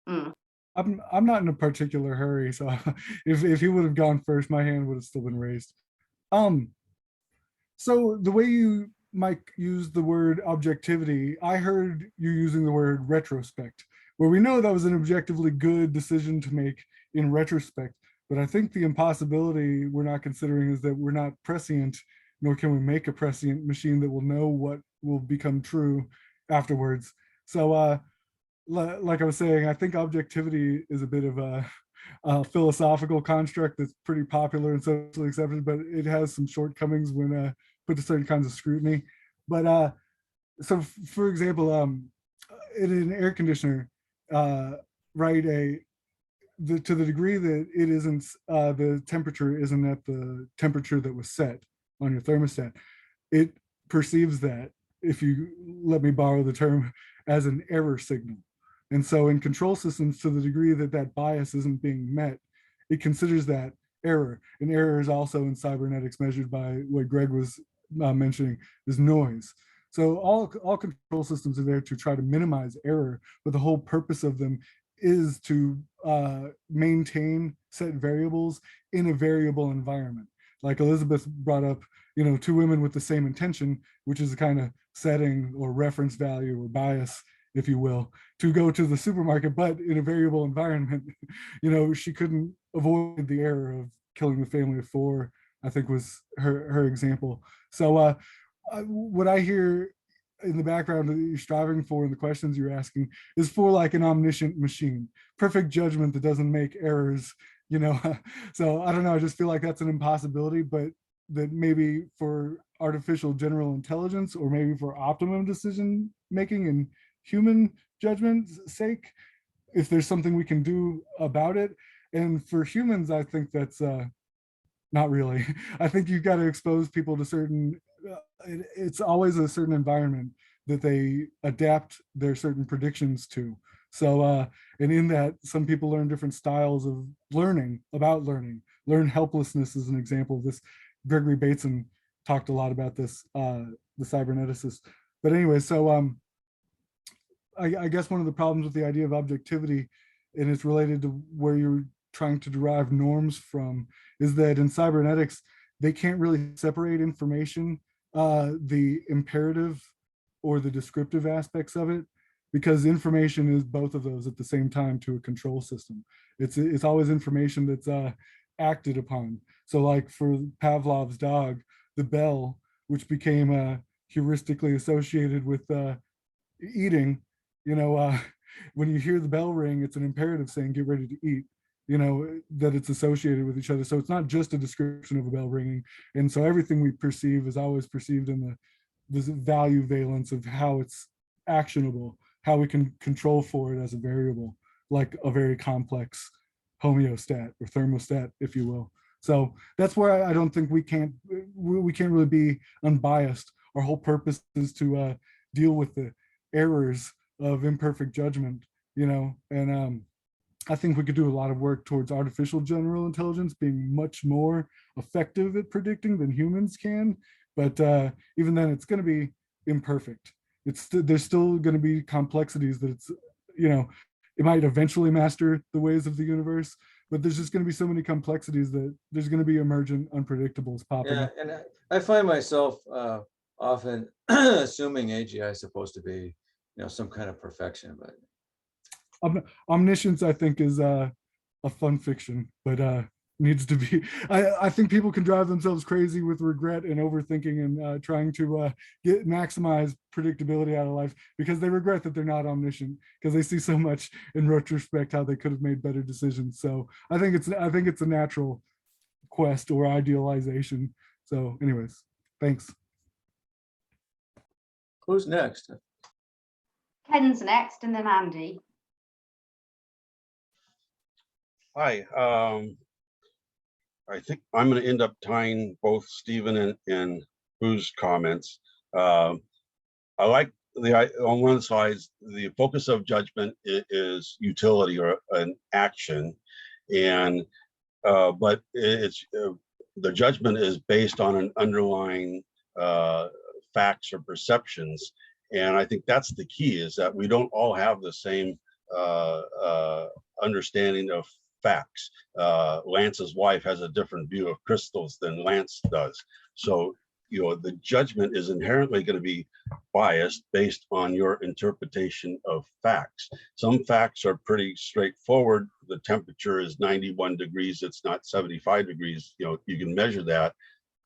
Mm. I'm not in a particular hurry, so if he would have gone first, my hand would have still been raised. So the way you might use the word objectivity, I heard you using the word retrospect, where we know that was an objectively good decision to make in retrospect. But I think the impossibility we're not considering is that we're not prescient, nor can we make a prescient machine that will know what will become true afterwards. So like I was saying, I think objectivity is a bit of a philosophical construct that's pretty popular and socially accepted, but it has some shortcomings when put to certain kinds of scrutiny. But so for example, in an air conditioner, right, to the degree that it isn't, the temperature isn't at the temperature that was set on your thermostat, it perceives that, if you let me borrow the term, as an error signal. And so in control systems, to the degree that that bias isn't being met, it considers that error. And error is also in cybernetics measured by what Greg was mentioning, is noise. So all control systems are there to try to minimize error, but the whole purpose of them is to maintain set variables in a variable environment. Like Elizabeth brought up, two women with the same intention, which is a kind of setting or reference value or bias, if you will, to go to the supermarket, but in a variable environment. She couldn't avoid the error of killing the family of four, I think was her example. So what I hear in the background that you're striving for and the questions you're asking is for like an omniscient machine, perfect judgment that doesn't make errors, So I don't know, I just feel like that's an impossibility, but that maybe for artificial general intelligence, or maybe for optimum decision making and human judgment's sake, if there's something we can do about it. And for humans, I think that's not really. I think you've got to expose people to certain, it's always a certain environment that they adapt their certain predictions to. So, and in that, some people learn different styles of learning about learning. Learn helplessness is an example of this. Gregory Bateson talked a lot about this, the cyberneticist. But anyway, so I guess one of the problems with the idea of objectivity, and it's related to where you're trying to derive norms from, is that in cybernetics, they can't really separate information, the imperative or the descriptive aspects of it, because information is both of those at the same time to a control system. It's always information that's acted upon. So like for Pavlov's dog, the bell, which became heuristically associated with eating, when you hear the bell ring, it's an imperative saying get ready to eat, that it's associated with each other. So it's not just a description of a bell ringing. And so everything we perceive is always perceived in this value valence of how it's actionable, how we can control for it as a variable, like a very complex homeostat or thermostat, if you will. So that's where I don't think we can't really be unbiased. Our whole purpose is to deal with the errors of imperfect judgment, and I think we could do a lot of work towards artificial general intelligence being much more effective at predicting than humans can. But even then, it's going to be imperfect. There's still going to be complexities that it might eventually master the ways of the universe, but there's just going to be so many complexities that there's going to be emergent unpredictables popping Yeah, up. and I find myself often assuming AGI is supposed to be, some kind of perfection, but Omniscience, I think, is a fun fiction, but needs to be. I think people can drive themselves crazy with regret and overthinking and trying to maximize predictability out of life because they regret that they're not omniscient because they see so much in retrospect how they could have made better decisions. So I think it's a natural quest or idealization. So, anyways, thanks. who's next? Ken's next, and then Andy. Hi, I think I'm going to end up tying both Stephen and Hu's comments. I like on one side, the focus of judgment is utility or an action, and but it's the judgment is based on an underlying facts or perceptions, and I think that's the key, is that we don't all have the same understanding of facts. Lance's wife has a different view of crystals than Lance does. So, the judgment is inherently going to be biased based on your interpretation of facts. Some facts are pretty straightforward. The temperature is 91 degrees. It's not 75 degrees. You can measure that.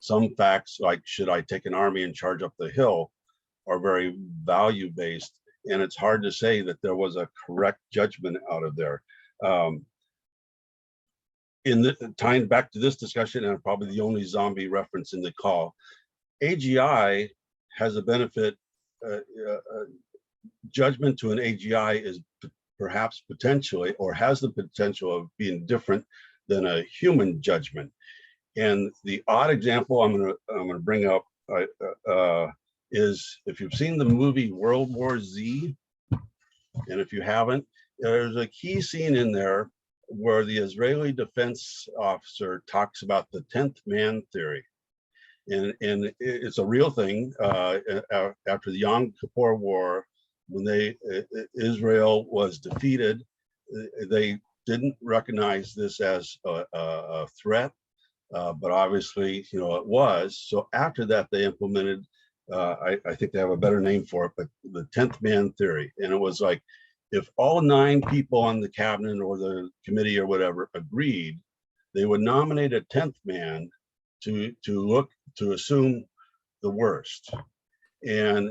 Some facts, like should I take an army and charge up the hill, are very value-based. And it's hard to say that there was a correct judgment out of there. Tying back to this discussion, and probably the only zombie reference in the call, AGI has a benefit. Judgment to an AGI is perhaps potentially, or has the potential of being different than a human judgment. And the odd example I'm gonna bring up is, if you've seen the movie World War Z, and if you haven't, there's a key scene in there where the Israeli defense officer talks about the 10th man theory. And it's a real thing. After the Yom Kippur War, when Israel was defeated, they didn't recognize this as a threat, but obviously, it was. So after that, they implemented, I think they have a better name for it, but the 10th man theory. And it was like, if all 9 people on the cabinet or the committee or whatever agreed, they would nominate a 10th man to assume the worst. And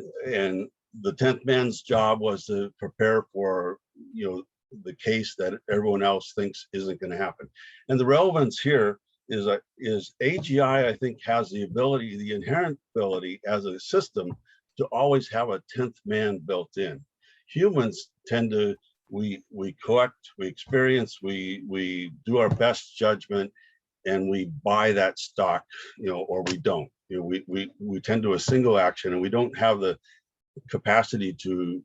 the 10th man's job was to prepare for, the case that everyone else thinks isn't going to happen. And the relevance here is AGI, I think, has the inherent ability as a system to always have a 10th man built in. Humans tend to, we collect, we experience, we do our best judgment, and we buy that stock, or we don't. We tend to a single action, and we don't have the capacity to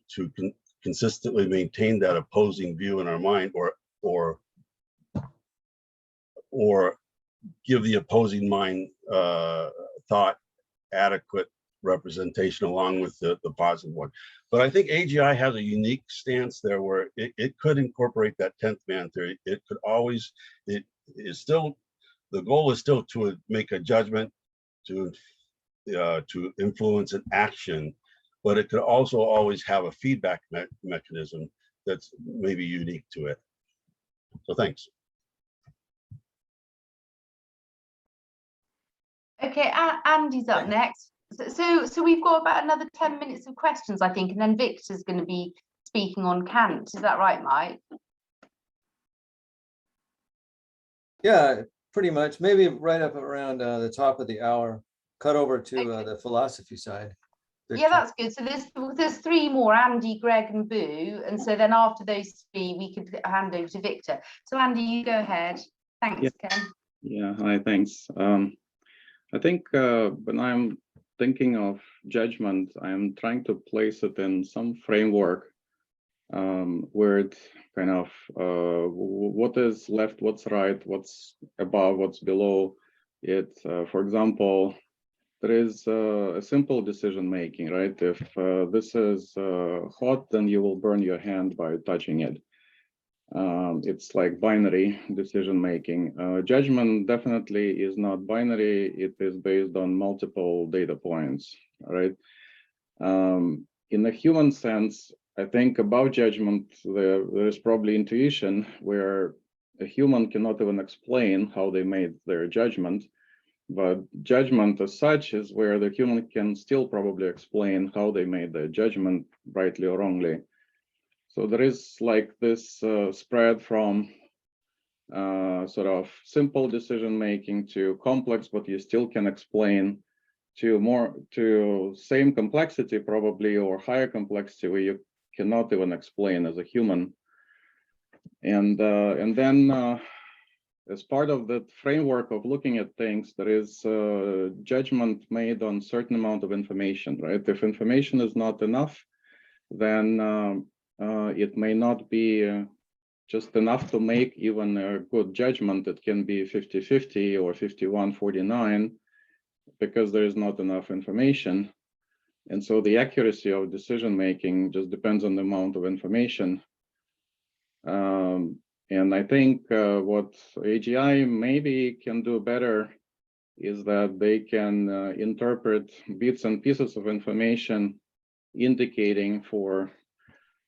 consistently maintain that opposing view in our mind, or give the opposing mind thought adequate representation along with the positive one. But I think AGI has a unique stance there where it could incorporate that 10th man theory. It could always, it is still, the goal is still to make a judgment, to influence an action, but it could also always have a feedback mechanism that's maybe unique to it. So thanks. Okay, Andy's up next. So we've got about another 10 minutes of questions, I think, and then Victor's going to be speaking on Kant. Is that right, Mike? Yeah, pretty much. Maybe right up around the top of the hour, cut over to the philosophy side. Yeah, that's good. So there's three more, Andy, Greg, and Boo. And so then after those three, we could hand over to Victor. So Andy, you go ahead. Thanks, Ken. Yeah, hi, thanks. I think when I'm thinking of judgment, I'm trying to place it in some framework where it kind of what is left, what's right, what's above, what's below it. For example, there is a simple decision making, right? If this is hot, then you will burn your hand by touching it. It's like binary decision making. Judgment definitely is not binary. It is based on multiple data points, right? In a human sense, I think about judgment, there is probably intuition where a human cannot even explain how they made their judgment. But judgment as such is where the human can still probably explain how they made their judgment, rightly or wrongly. So there is like this spread from sort of simple decision making to complex, but you still can explain, to same complexity probably, or higher complexity where you cannot even explain as a human. And then as part of that framework of looking at things, there is judgment made on certain amount of information, right? If information is not enough, then it may not be just enough to make even a good judgment. It can be 50-50 or 51-49 because there is not enough information. And so the accuracy of decision making just depends on the amount of information. And I think what AGI maybe can do better is that they can interpret bits and pieces of information indicating for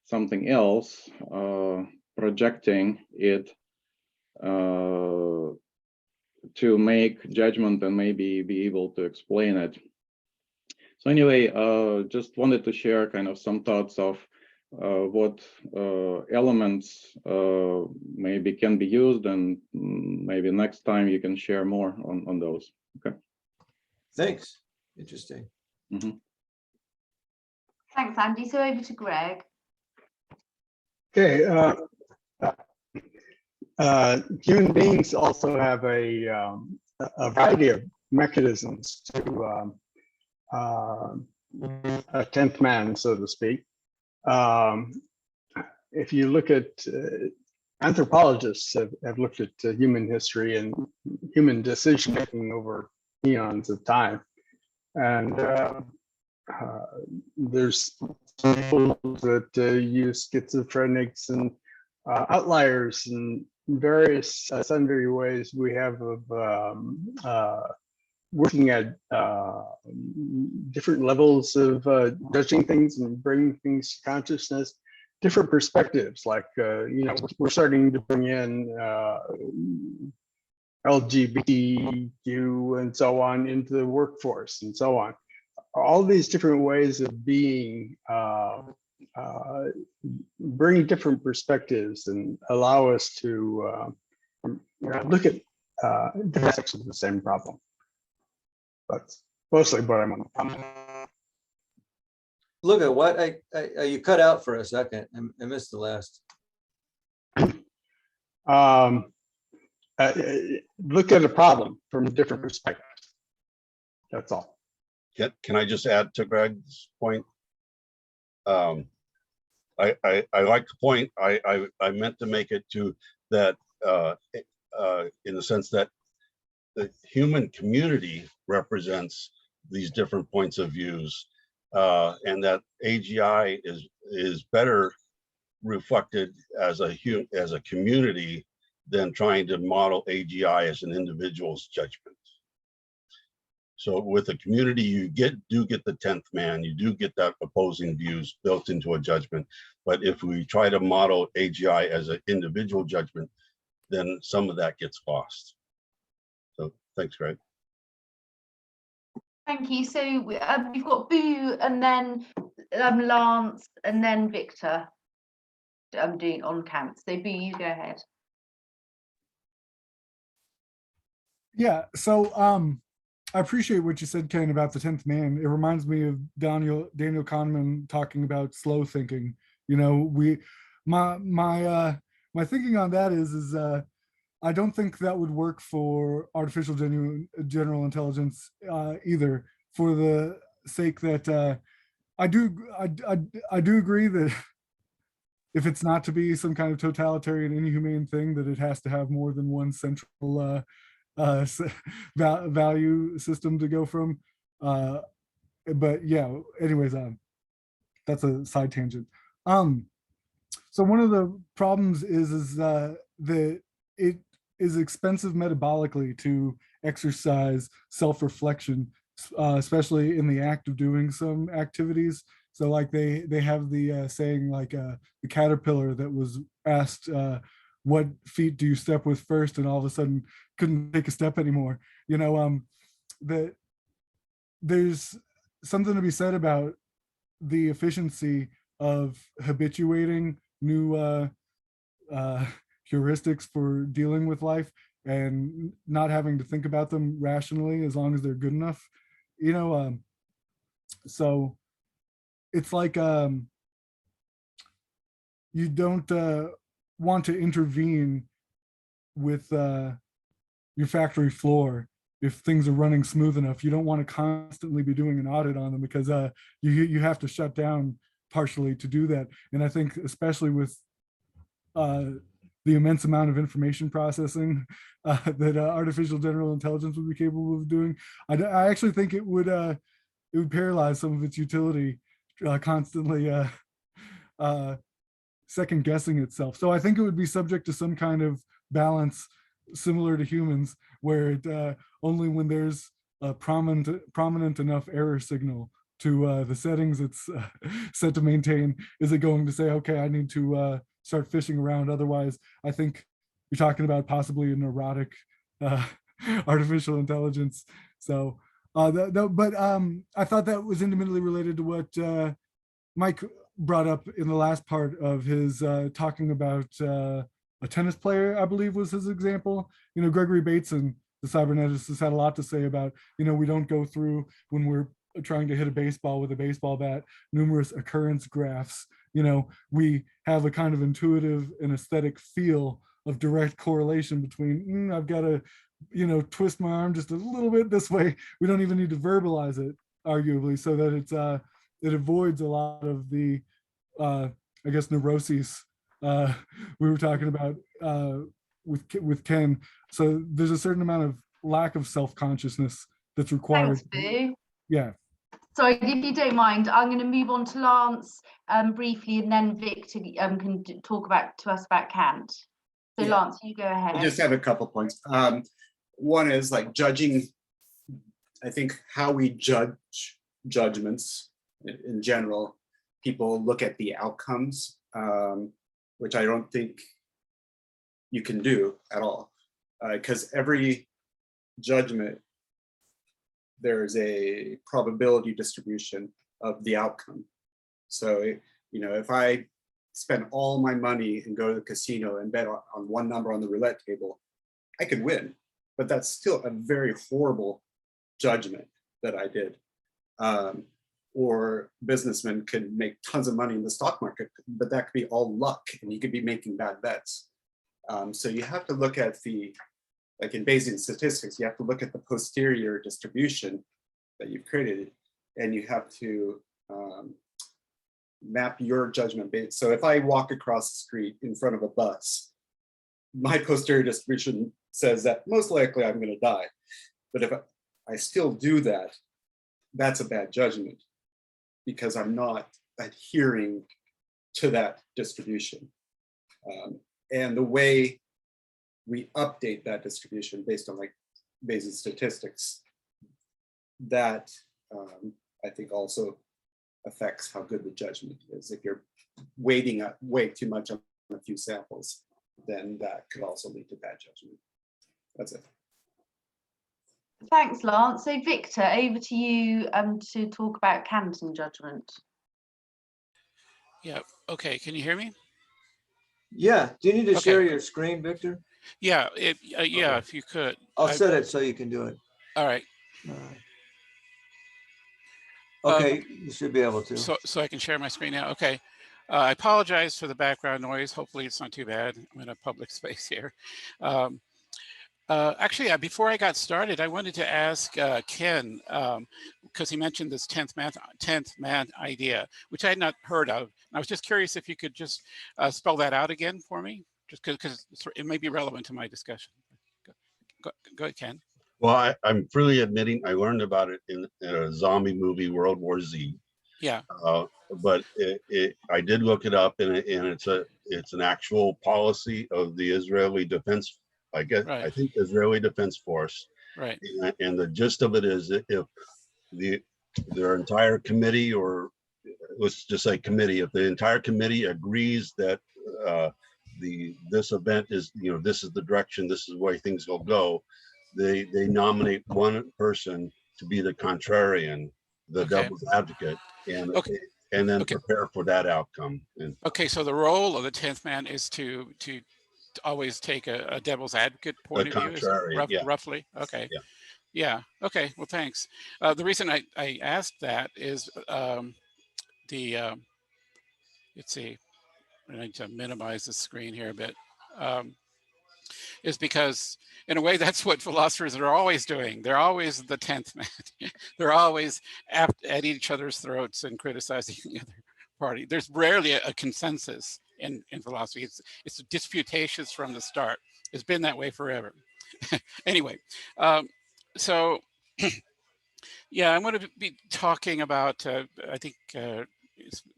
something else, projecting it to make judgment and maybe be able to explain it. So anyway, just wanted to share kind of some thoughts of what elements maybe can be used, and maybe next time you can share more on those. Okay. Thanks. Interesting. Mm-hmm. Thanks, Andy. So over to Greg. Okay. Human beings also have a variety of mechanisms to a 10th man, so to speak. If you look at anthropologists have looked at human history and human decision making over eons of time, and there's people that use schizophrenics and outliers and various sundry ways we have of working at different levels of judging things and bringing things to consciousness, different perspectives. Like you know, we're starting to bring in LGBTQ and so on into the workforce and so on. All these different ways of being bring different perspectives and allow us to look at different aspects of the same problem. That's mostly what I'm on. Look at what you cut out for a second. I missed the last. Look at a problem from different perspectives. That's all. Can I just add to Greg's point? I like the point. I meant to make it to that in the sense that the human community represents these different points of views, and that AGI is better reflected as a community than trying to model AGI as an individual's judgment. So with a community, you do get the 10th man, you do get that opposing views built into a judgment. But if we try to model AGI as an individual judgment, then some of that gets lost. So thanks, Greg. Thank you. So you've got Boo and then Lance and then Victor. I'm doing on count. So Boo, you go ahead. Yeah, so I appreciate what you said, Ken, about the 10th man. It reminds me of Daniel Kahneman talking about slow thinking. You know, my thinking on that is I don't think that would work for artificial general intelligence either, for the sake that I do agree that if it's not to be some kind of totalitarian, inhumane thing, that it has to have more than one central value system to go from. But yeah, anyways, that's a side tangent. So one of the problems is that it is expensive metabolically to exercise self-reflection, especially in the act of doing some activities. So like they have the saying, like the caterpillar that was asked, what feet do you step with first, and all of a sudden couldn't take a step anymore. You know, that there's something to be said about the efficiency of habituating new heuristics for dealing with life and not having to think about them rationally as long as they're good enough. You know, so it's like you don't want to intervene with your factory floor if things are running smooth enough. You don't want to constantly be doing an audit on them, because you have to shut down partially to do that. And I think especially with the immense amount of information processing that artificial general intelligence would be capable of doing, I actually think it would paralyze some of its utility, constantly second guessing itself. So I think it would be subject to some kind of balance similar to humans, where it only when there's a prominent enough error signal to the settings it's set to maintain is it going to say, okay, I need to start fishing around. Otherwise, I think you're talking about possibly a neurotic artificial intelligence. So but I thought that was intimately related to what Mike brought up in the last part of his talking about a tennis player, I believe was his example. You know, Gregory Bateson, the cyberneticist, has had a lot to say about, you know, we don't go through, when we're trying to hit a baseball with a baseball bat, numerous occurrence graphs. You know, we have a kind of intuitive and aesthetic feel of direct correlation between, I've got to, you know, twist my arm just a little bit this way. We don't even need to verbalize it, arguably, so that it's it avoids a lot of the I guess neuroses we were talking about with Ken. So there's a certain amount of lack of self-consciousness that's required. Thanks, Boo. Yeah. Sorry, if you don't mind, I'm going to move on to Lance briefly, and then Victor can talk to us about Kant. So Yeah. Lance, you go ahead. I just have a couple points. One is like judging, I think how we judge judgments in general. People look at the outcomes, which I don't think you can do at all, because every judgment, there's a probability distribution of the outcome. So, you know, if I spend all my money and go to the casino and bet on one number on the roulette table, I could win, but that's still a very horrible judgment that I did. Or businessmen could make tons of money in the stock market, but that could be all luck, and you could be making bad bets. So you have to look at the, like in Bayesian statistics, you have to look at the posterior distribution that you've created, and you have to map your judgment base. So if I walk across the street in front of a bus, my posterior distribution says that most likely I'm going to die. But if I still do that, that's a bad judgment, because I'm not adhering to that distribution. And the way we update that distribution based on like Bayesian statistics, that I think also affects how good the judgment is. If you're weighting up way too much on a few samples, then that could also lead to bad judgment. That's it. Thanks, Lance. So Victor, over to you to talk about Kantian judgment. Yeah, okay, can you hear me? Yeah, do you need to Okay. share your screen, Victor? Yeah, yeah, Okay. if you could. I'll set it so you can do it. All right. Okay, you should be able to. So I can share my screen now. Okay. I apologize for the background noise. Hopefully it's not too bad. I'm in a public space here. Actually, before I got started, I wanted to ask Ken, because he mentioned this 10th man idea, which I had not heard of. I was just curious if you could just spell that out again for me, just because it may be relevant to my discussion. Go ahead, Ken. Well, I'm freely admitting I learned about it in a zombie movie, World War Z. Yeah. But I did look it up, and it's an actual policy of the Israeli Defense. I guess Right. I think Israeli Defense Force. Right. And the gist of it is that if their entire committee, or let's just say committee, if the entire committee agrees that this event is, this is the direction, this is the way things will go, they nominate one person to be the contrarian, the devil's advocate, and then prepare for that outcome. And okay, so the role of the 10th man is to always take a devil's advocate point of view, roughly. Okay. Yeah. Okay. Well, thanks. The reason I asked that is let's see, I need to minimize the screen here a bit. Is because in a way that's what philosophers are always doing. They're always the 10th man. They're always at each other's throats and criticizing the other party. There's rarely a consensus in philosophy. It's disputatious from the start. It's been that way forever. Anyway, so yeah, I'm going to be talking about, I think it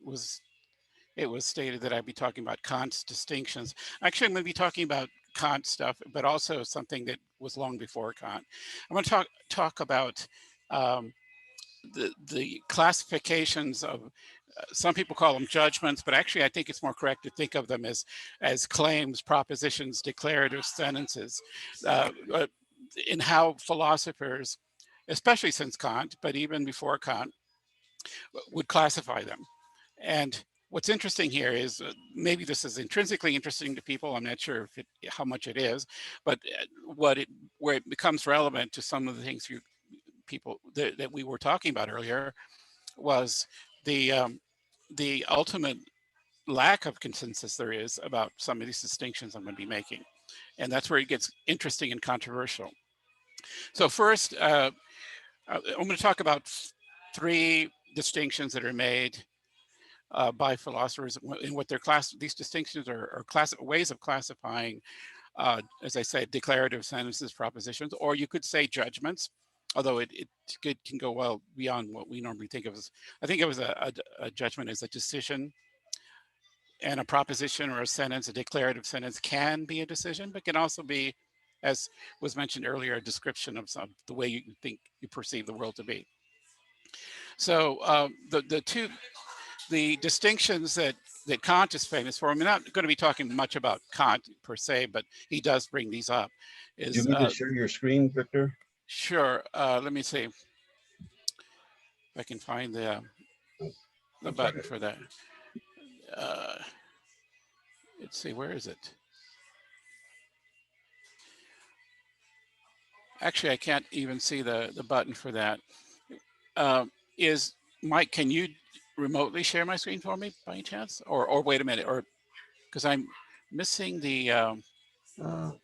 was stated that I'd be talking about Kant's distinctions. Actually, I'm going to be talking about Kant stuff, but also something that was long before Kant. I'm going to talk about the classifications of, some people call them judgments, but actually I think it's more correct to think of them as claims, propositions, declarative sentences, in how philosophers, especially since Kant, but even before Kant, would classify them. And what's interesting here is, maybe this is intrinsically interesting to people, I'm not sure how much it is, but where it becomes relevant to some of the things that we were talking about earlier was the ultimate lack of consensus there is about some of these distinctions I'm going to be making. And that's where it gets interesting and controversial. So first, I'm going to talk about 3 distinctions that are made by philosophers in what these distinctions are ways of classifying, as I said, declarative sentences, propositions, or you could say judgments, although it can go well beyond what we normally think of as. I think it was a judgment as a decision, and a proposition or a sentence, a declarative sentence, can be a decision, but can also be, as was mentioned earlier, a description of the way you think you perceive the world to be. So the distinctions that Kant is famous for, I'm not going to be talking much about Kant per se, but he does bring these up. Do you need to share your screen, Victor? Sure. Let me see if I can find the button for that. Let's see, where is it? Actually, I can't even see the button for that. Mike, can you remotely share my screen for me by any chance? Or wait a minute, or because I'm missing the.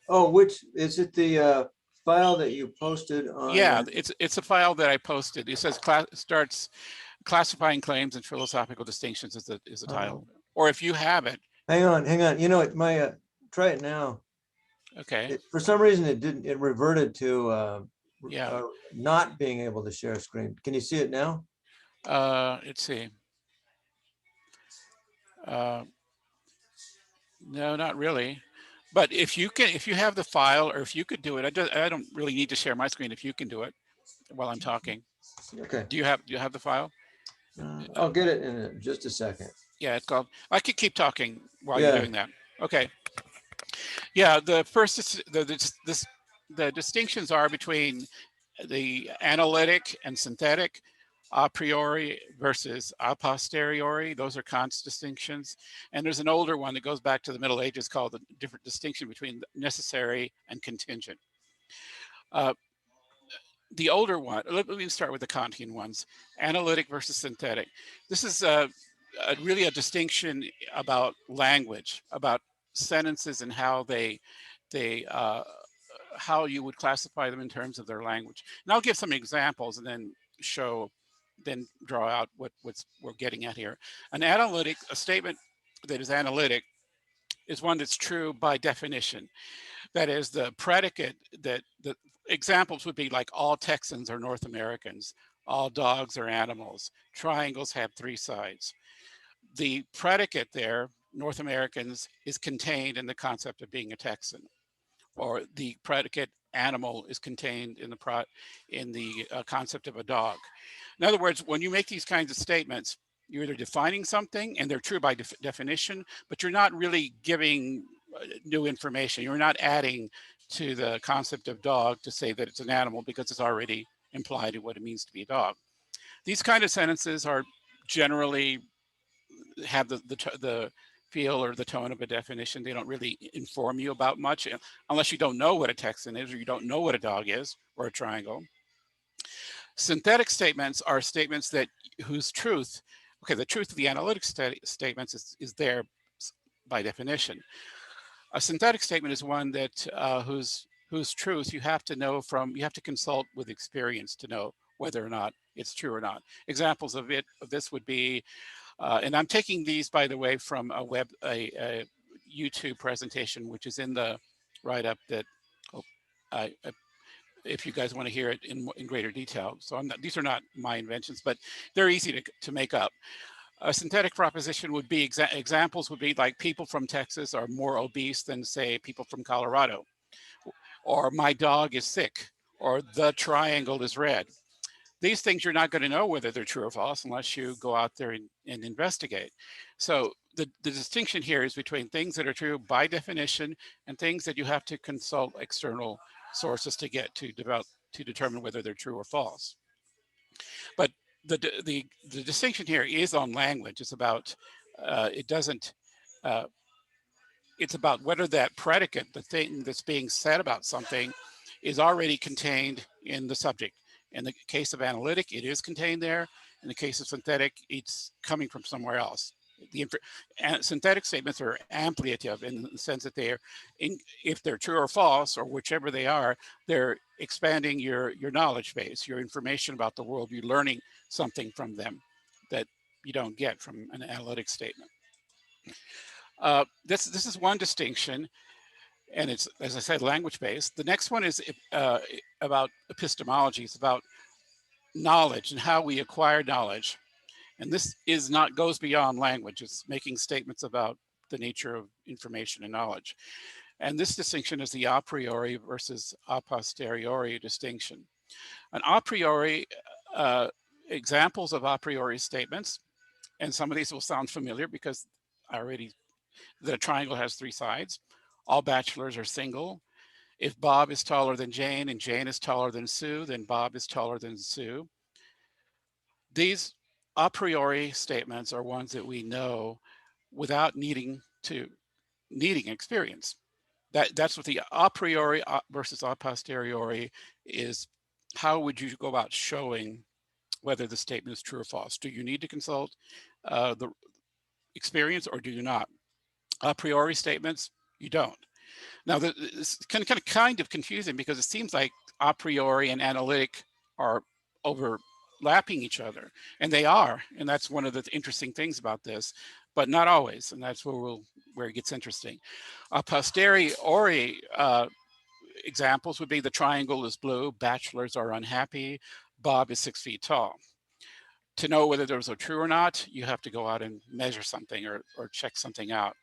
Which is it? The file that you posted on? Yeah, it's a file that I posted. It says starts classifying claims and philosophical distinctions is the title. Or if you have it. Hang on. You know, try it now. Okay. For some reason, it didn't. It reverted to not being able to share screen. Can you see it now? Let's see. No, not really. But if you have the file, or if you could do it, I don't really need to share my screen if you can do it while I'm talking. Okay. Do you have the file? I'll get it in just a second. Yeah, it's called. I could keep talking while you're doing that. Okay. Yeah, the first the distinctions are between the analytic and synthetic, a priori versus a posteriori. Those are Kant's distinctions. And there's an older one that goes back to the Middle Ages called the different distinction between necessary and contingent. The older one, let me start with the Kantian ones, analytic versus synthetic. This is really a distinction about language, about sentences and how how you would classify them in terms of their language. And I'll give some examples and then draw out what we're getting at here. A statement that is analytic is one that's true by definition. That is, the predicate that the examples would be like all Texans are North Americans, all dogs are animals, triangles have 3 sides. The predicate there, North Americans, is contained in the concept of being a Texan, or the predicate animal is contained in the concept of a dog. In other words, when you make these kinds of statements, you're either defining something, and they're true by definition, but you're not really giving new information. You're not adding to the concept of dog to say that it's an animal because it's already implied in what it means to be a dog. These kind of sentences are generally have the feel or the tone of a definition. They don't really inform you about much unless you don't know what a Texan is, or you don't know what a dog is, or a triangle. Synthetic statements are statements whose truth, the truth of the analytic statements is there by definition. A synthetic statement is one that whose truth you have to consult with experience to know whether or not it's true or not. Examples of this would be, and I'm taking these, by the way, from a YouTube presentation, which is in the write-up that if you guys want to hear it in greater detail. So these are not my inventions, but they're easy to make up. A synthetic proposition would be, examples would be like, people from Texas are more obese than, say, people from Colorado, or my dog is sick, or the triangle is red. These things you're not going to know whether they're true or false unless you go out there and investigate. So the distinction here is between things that are true by definition and things that you have to consult external sources to determine whether they're true or false. But the distinction here is on language. It's about it's about whether that predicate, the thing that's being said about something, is already contained in the subject. In the case of analytic, it is contained there. In the case of synthetic, it's coming from somewhere else. Synthetic statements are ampliative in the sense that if they're true or false, or whichever they are, they're expanding your knowledge base, your information about the world. You're learning something from them that you don't get from an analytic statement. This is one distinction, and it's, as I said, language-based. The next one is about epistemology. It's about knowledge and how we acquire knowledge. And this goes beyond language. It's making statements about the nature of information and knowledge. And this distinction is the a priori versus a posteriori distinction. An a priori, examples of a priori statements, and some of these will sound familiar because the triangle has 3 sides. All bachelors are single. If Bob is taller than Jane and Jane is taller than Sue, then Bob is taller than Sue. These a priori statements are ones that we know without needing experience. That's what the a priori versus a posteriori is. How would you go about showing whether the statement is true or false? Do you need to consult the experience, or do you not? A priori statements, you don't. Now, it's kind of confusing because it seems like a priori and analytic are overlapping each other, and they are, and that's one of the interesting things about this, but not always, and that's where it gets interesting. A posteriori examples would be the triangle is blue, bachelors are unhappy, Bob is 6 feet tall. To know whether those are true or not, you have to go out and measure something or check something out.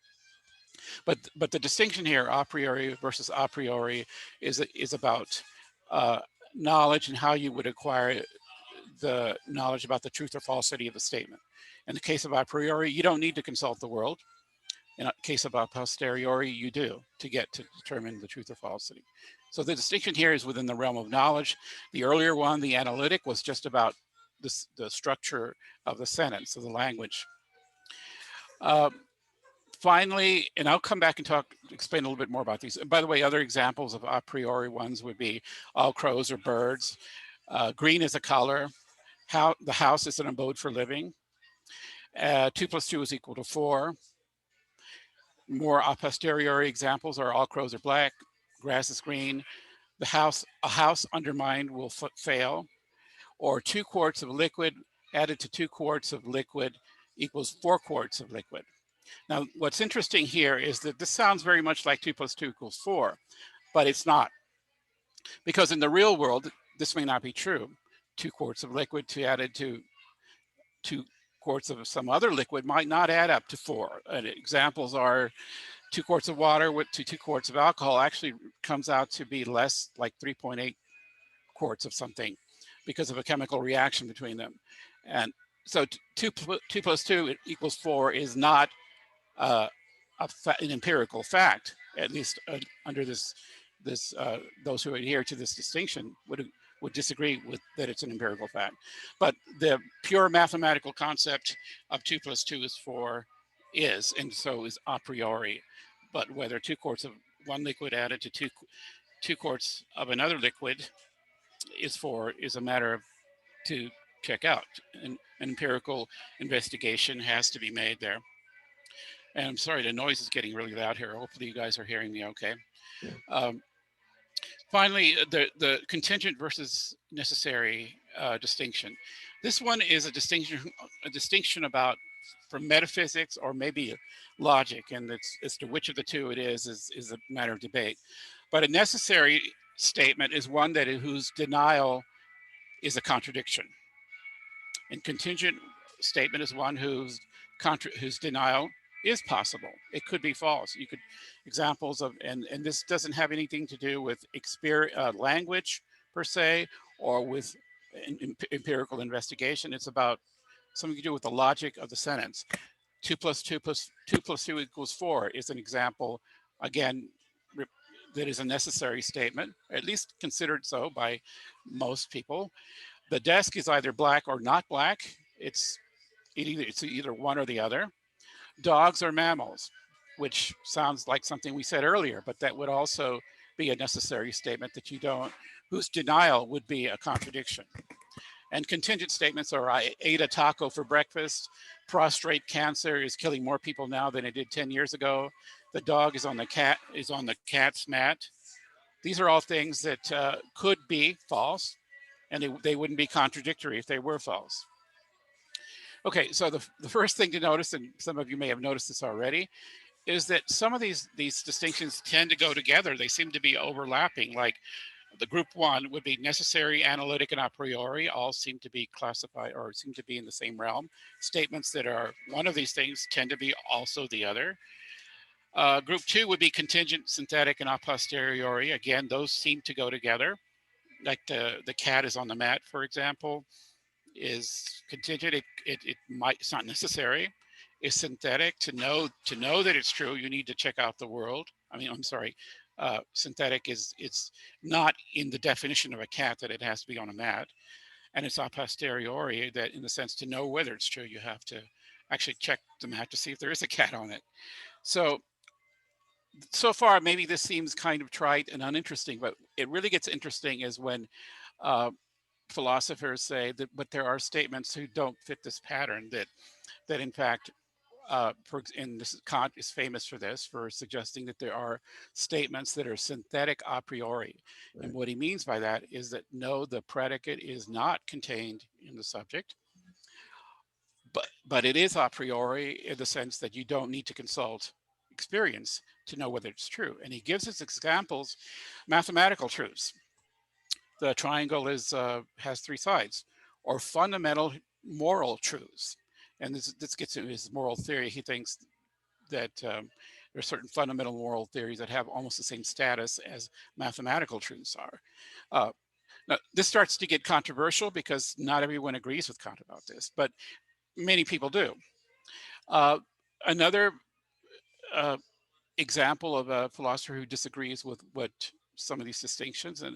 But the distinction here, a priori versus a priori, is about knowledge and how you would acquire the knowledge about the truth or falsity of a statement. In the case of a priori, you don't need to consult the world. In the case of a posteriori, you do to determine the truth or falsity. So the distinction here is within the realm of knowledge. The earlier one, the analytic, was just about this, the structure of the sentence, of the language. Finally, and I'll come back and explain a little bit more about these. By the way, other examples of a priori ones would be all crows are birds. Green is a color. The house is an abode for living. 2 + 2 is equal to 4. More a posteriori examples are all crows are black, grass is green, a house undermined will fail, or 2 quarts of liquid added to 2 quarts of liquid equals 4 quarts of liquid. Now, what's interesting here is that this sounds very much like 2 + 2 = 4, but it's not. Because in the real world, this may not be true. 2 quarts of liquid added to 2 quarts of some other liquid might not add up to 4. And examples are 2 quarts of water to 2 quarts of alcohol actually comes out to be less, like 3.8 quarts of something, because of a chemical reaction between them. And so 2 + 2 = 4 is not an empirical fact, at least under those who adhere to this distinction would disagree with that it's an empirical fact. But the pure mathematical concept of 2 + 2 = 4 is, and so is a priori. But whether 2 quarts of one liquid added to 2 quarts of another liquid is 4 is a matter to check out. An empirical investigation has to be made there. And I'm sorry, the noise is getting really loud here. Hopefully you guys are hearing me okay. Finally, the contingent versus necessary distinction. This one is a distinction about from metaphysics or maybe logic, and it's as to which of the two it is a matter of debate. But a necessary statement is one whose denial is a contradiction. And contingent statement is one whose denial is possible. It could be false. You could examples of, and this doesn't have anything to do with language per se, or with empirical investigation. It's about something to do with the logic of the sentence. 2 + 2 = 4 is an example, again, that is a necessary statement, at least considered so by most people. The desk is either black or not black. It's either one or the other. Dogs are mammals, which sounds like something we said earlier, but that would also be a necessary statement that you don't, whose denial would be a contradiction. And contingent statements are: I ate a taco for breakfast. Prostate cancer is killing more people now than it did 10 years ago. The dog is on the cat's mat. These are all things that could be false, and they wouldn't be contradictory if they were false. Okay, so the first thing to notice, and some of you may have noticed this already, is that some of these distinctions tend to go together. They seem to be overlapping. Like the group one would be necessary, analytic, and a priori, all seem to be classified or seem to be in the same realm. Statements that are one of these things tend to be also the other. Group two would be contingent, synthetic, and a posteriori. Again, those seem to go together. Like the cat is on the mat, for example, is contingent. It's not necessary. Is synthetic. To know that it's true, you need to check out the world. I mean, I'm sorry. Synthetic it's not in the definition of a cat that it has to be on a mat, and it's a posteriori that, in the sense, to know whether it's true, you have to actually check the mat to see if there is a cat on it. So far, maybe this seems kind of trite and uninteresting, but it really gets interesting is when philosophers say that, but there are statements who don't fit this pattern, that in fact, and Kant is famous for this, for suggesting that there are statements that are synthetic a priori. Right. And what he means by that is that no, the predicate is not contained in the subject, but it is a priori in the sense that you don't need to consult experience to know whether it's true. And he gives us examples, mathematical truths. The triangle has 3 sides, or fundamental moral truths. And this gets into his moral theory. He thinks that there are certain fundamental moral theories that have almost the same status as mathematical truths are. Now, this starts to get controversial because not everyone agrees with Kant about this, but many people do. Another example of a philosopher who disagrees with what some of these distinctions. And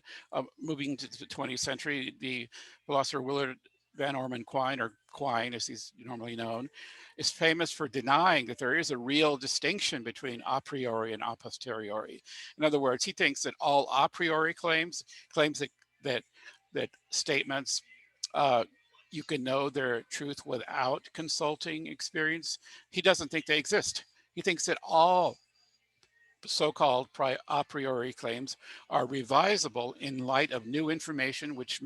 moving to the 20th century, the philosopher Willard Van Orman Kwine, or Kwine as he's normally known, is famous for denying that there is a real distinction between a priori and a posteriori. In other words, he thinks that all a priori claims that statements you can know their truth without consulting experience. He doesn't think they exist. He thinks that all so-called a priori claims are revisable in light of new information, which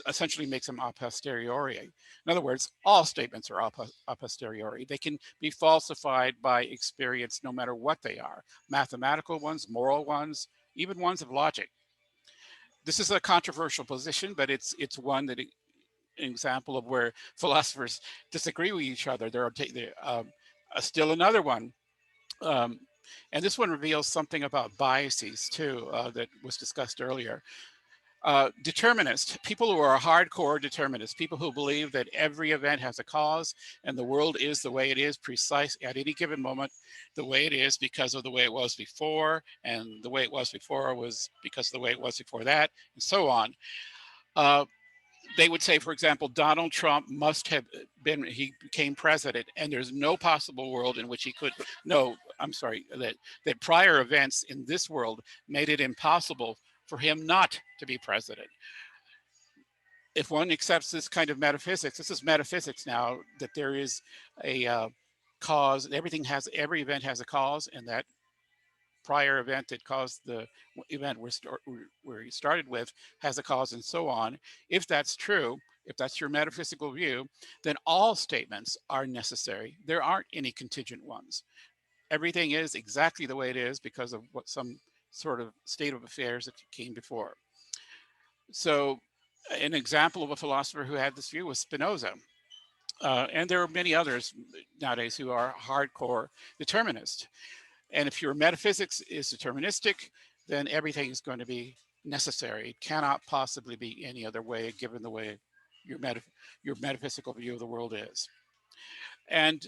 essentially makes them a posteriori. In other words, all statements are a posteriori. They can be falsified by experience no matter what they are, mathematical ones, moral ones, even ones of logic. This is a controversial position, but it's one that an example of where philosophers disagree with each other. There are still another one. And this one reveals something about biases too, that was discussed earlier. Determinists, people who are hardcore determinists, people who believe that every event has a cause and the world is the way it is precise at any given moment, the way it is because of the way it was before, and the way it was before was because of the way it was before that, and so on. They would say, for example, Donald Trump must have been, he became president, and there's no possible world in which he could, no, I'm sorry, that prior events in this world made it impossible for him not to be president. If one accepts this kind of metaphysics, this is metaphysics now, that there is a cause, every event has a cause, and that prior event that caused the event where you started with has a cause, and so on. If that's true, if that's your metaphysical view, then all statements are necessary. There aren't any contingent ones. Everything is exactly the way it is because of what some sort of state of affairs that came before. So an example of a philosopher who had this view was Spinoza. And there are many others nowadays who are hardcore determinists. And if your metaphysics is deterministic, then everything is going to be necessary. It cannot possibly be any other way, given the way your metaphysical view of the world is. And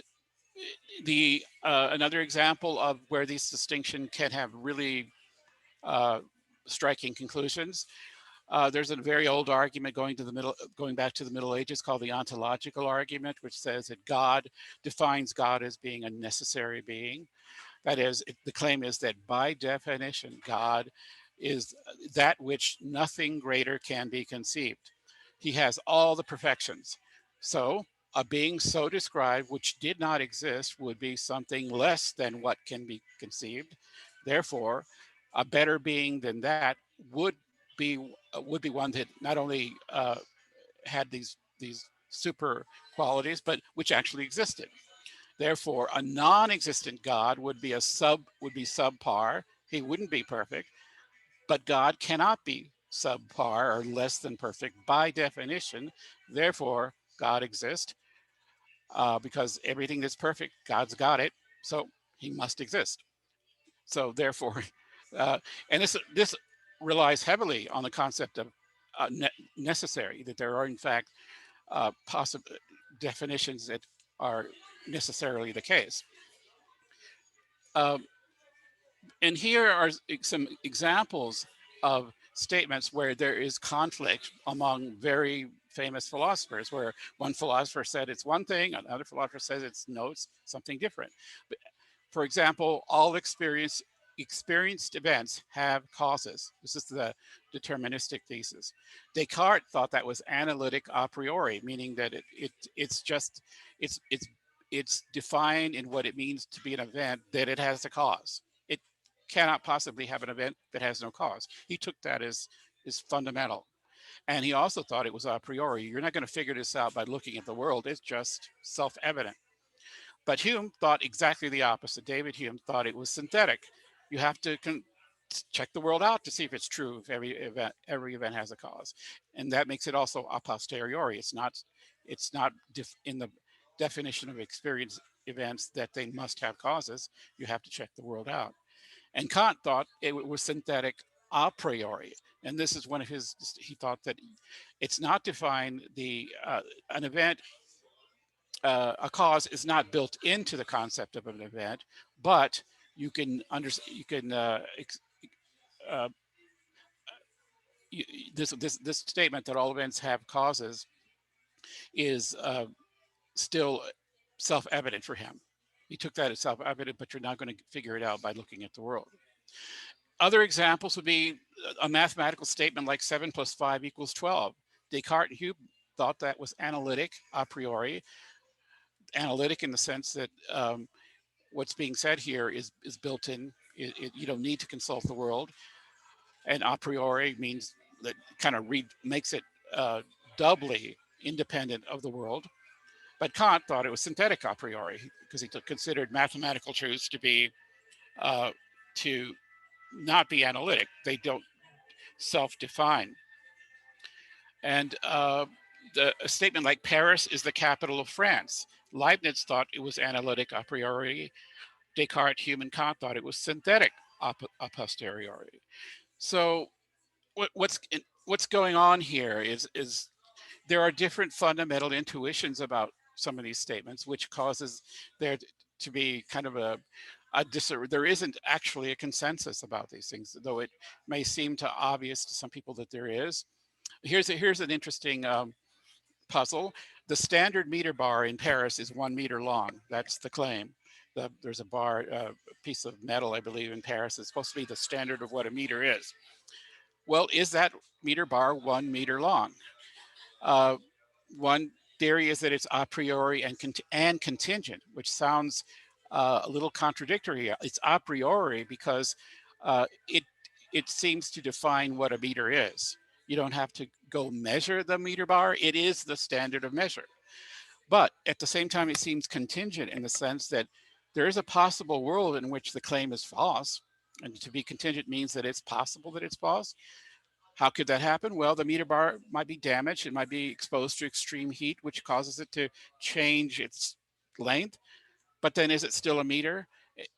another example of where these distinctions can have really striking conclusions. There's a very old argument going back to the Middle Ages called the Ontological argument, which says that God defines God as being a necessary being. That is, the claim is that by definition, God is that which nothing greater can be conceived. He has all the perfections. So a being so described, which did not exist, would be something less than what can be conceived. Therefore, a better being than that would be one that not only had these super qualities, but which actually existed. Therefore, a non-existent God would be subpar. He wouldn't be perfect, but God cannot be subpar or less than perfect by definition. Therefore, God exists because everything that's perfect, God's got it, so he must exist. So therefore, and this relies heavily on the concept of necessary, that there are in fact possible definitions that are necessarily the case. And here are some examples of statements where there is conflict among very famous philosophers, where one philosopher said it's one thing, another philosopher says it's something different. But, for example, all experienced events have causes. This is the deterministic thesis. Descartes thought that was analytic a priori, meaning that it's defined in what it means to be an event, that it has a cause. It cannot possibly have an event that has no cause. He took that as fundamental. And he also thought it was a priori. You're not going to figure this out by looking at the world. It's just self-evident. But Hume thought exactly the opposite. David Hume thought it was synthetic. You have to check the world out to see if it's true, if every event has a cause. And that makes it also a posteriori. It's not in the definition of experience events that they must have causes. You have to check the world out. And Kant thought it was synthetic a priori. And this is one of he thought that it's not defined, an event, a cause is not built into the concept of an event, but you can this statement that all events have causes is still self-evident for him. He took that as self-evident, but you're not going to figure it out by looking at the world. Other examples would be a mathematical statement like 7 + 5 = 12. Descartes and Hume thought that was analytic a priori. Analytic in the sense that what's being said here is built in. You don't need to consult the world. And a priori means that kind of makes it doubly independent of the world. But Kant thought it was synthetic a priori because he considered mathematical truths to be to not be analytic. They don't self-define. And a statement like Paris is the capital of France. Leibniz thought it was analytic a priori. Descartes, Hume, and Kant thought it was synthetic a posteriori. So what's going on here is there are different fundamental intuitions about some of these statements, which causes there to be kind of there isn't actually a consensus about these things, though it may seem obvious to some people that there is. Here's an interesting puzzle. The standard meter bar in Paris is 1 meter long. That's the claim. There's a bar, piece of metal, I believe, in Paris. It's supposed to be the standard of what a meter is. Well, is that meter bar 1 meter long? One theory is that it's a priori and contingent, which sounds a little contradictory. It's a priori because it seems to define what a meter is. You don't have to go measure the meter bar. It is the standard of measure. But at the same time, it seems contingent in the sense that there is a possible world in which the claim is false. And to be contingent means that it's possible that it's false. How could that happen? Well, the meter bar might be damaged. It might be exposed to extreme heat, which causes it to change its length. But then is it still a meter?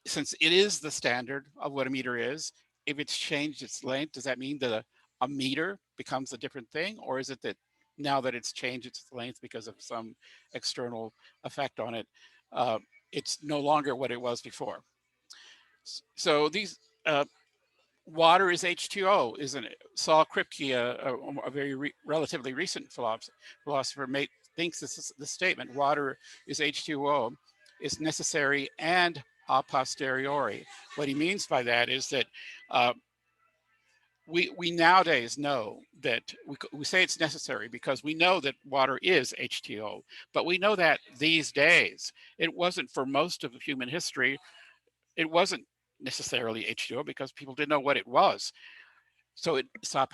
Since it is the standard of what a meter is, if it's changed its length, does that mean that a meter becomes a different thing? Or is it that now that it's changed its length because of some external effect on it, it's no longer what it was before? So these water is H2O, isn't it? Saul Kripke, a very relatively recent philosopher, thinks this statement, water is H2O, is necessary and a posteriori. What he means by that is that we nowadays know that we say it's necessary because we know that water is H2O, but we know that these days. It wasn't for most of human history. It wasn't necessarily H2O because people didn't know what it was. So it's a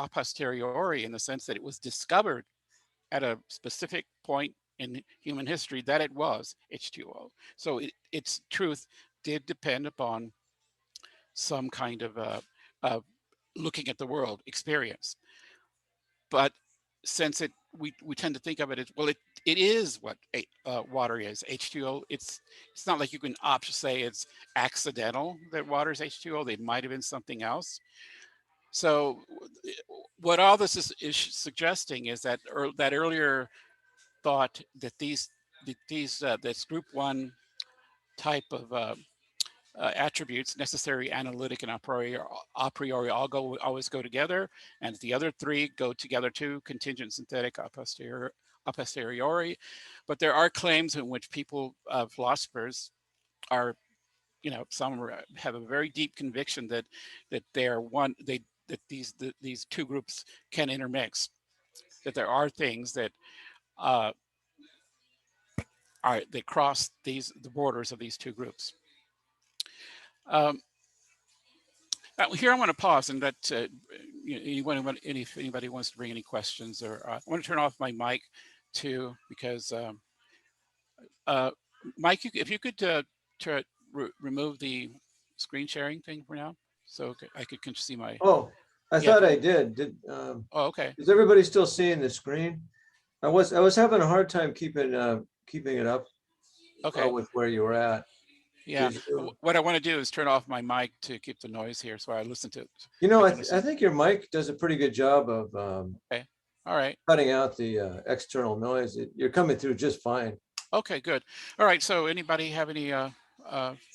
posteriori in the sense that it was discovered at a specific point in human history that it was H2O. So its truth did depend upon some kind of looking at the world experience. But since we tend to think of it as, well, it is what water is, H2O. It's not like you can say it's accidental that water is H2O. They might have been something else. So what all this is suggesting is that that earlier thought that this group 1 type of attributes, necessary, analytic, and a priori always go together, and the other 3 go together too, contingent, synthetic, a posteriori. But there are claims in which philosophers are, some have a very deep conviction that these 2 groups can intermix, that there are things that that cross the borders of these 2 groups. Now here I want to pause and let if anybody wants to bring any questions, or I want to turn off my mic too, because Mike, if you could remove the screen sharing thing for now, so I could see my. Oh, I thought I did. Oh, okay. Is everybody still seeing the screen? I was having a hard time keeping it up. Okay. With where you were at. Yeah. What I want to do is turn off my mic to keep the noise here, so I listen to it. I think your mic does a pretty good job of okay. All right. Cutting out the external noise. You're coming through just fine. Okay, good. All right. So anybody have any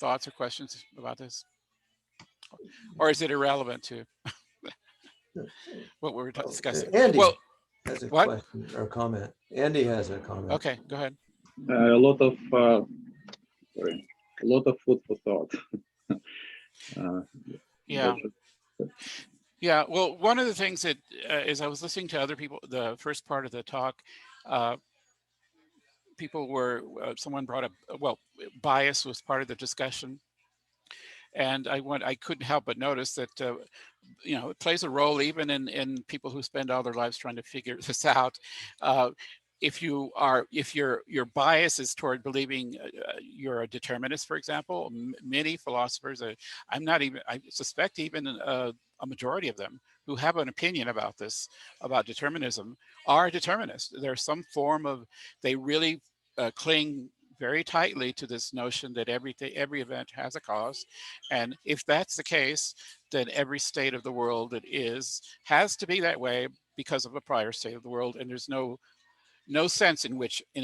thoughts or questions about this? or is it irrelevant to what we were discussing? Andy Well, has a what? question or comment. Andy has a comment. Okay, go ahead. A lot of food for thought. Yeah. but- Yeah, well, one of the things that is I was listening to other people, the first part of the talk, people were, someone brought up, well, bias was part of the discussion. And I couldn't help but notice that, you know, it plays a role even in people who spend all their lives trying to figure this out. If your bias is toward believing you're a determinist, for example, many philosophers, I suspect even a majority of them who have an opinion about this, about determinism, are determinists. There's some form of, they really cling very tightly to this notion that every event has a cause. And if that's the case, then every state of the world that has to be that way because of a prior state of the world. And there's no sense in which in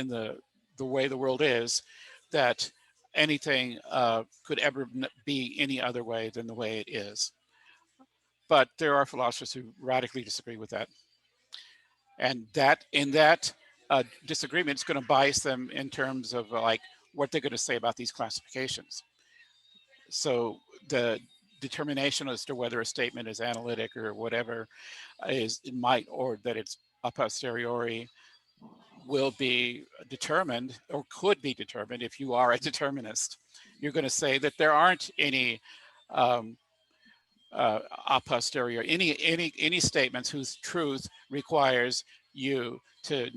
the way the world is, that anything could ever be any other way than the way it is. But there are philosophers who radically disagree with that. And that in that disagreement is going to bias them in terms of like what they're going to say about these classifications. So the determination as to whether a statement is analytic or whatever or that it's a posteriori will be determined or could be determined if you are a determinist. You're going to say that there aren't any a posteriori, any statements whose truth requires you to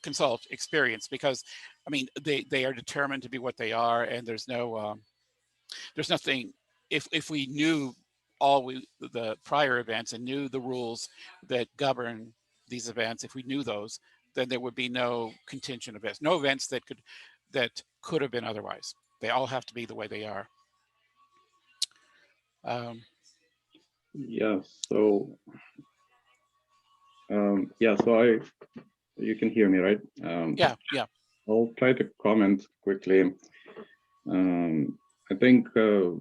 consult experience, because I mean they are determined to be what they are, and there's nothing. If we knew the prior events and knew the rules that govern these events, if we knew those, then there would be no contingent events, no events that could have been otherwise. They all have to be the way they are. Yeah. So you can hear me, right? Yeah. I'll try to comment quickly. I think, so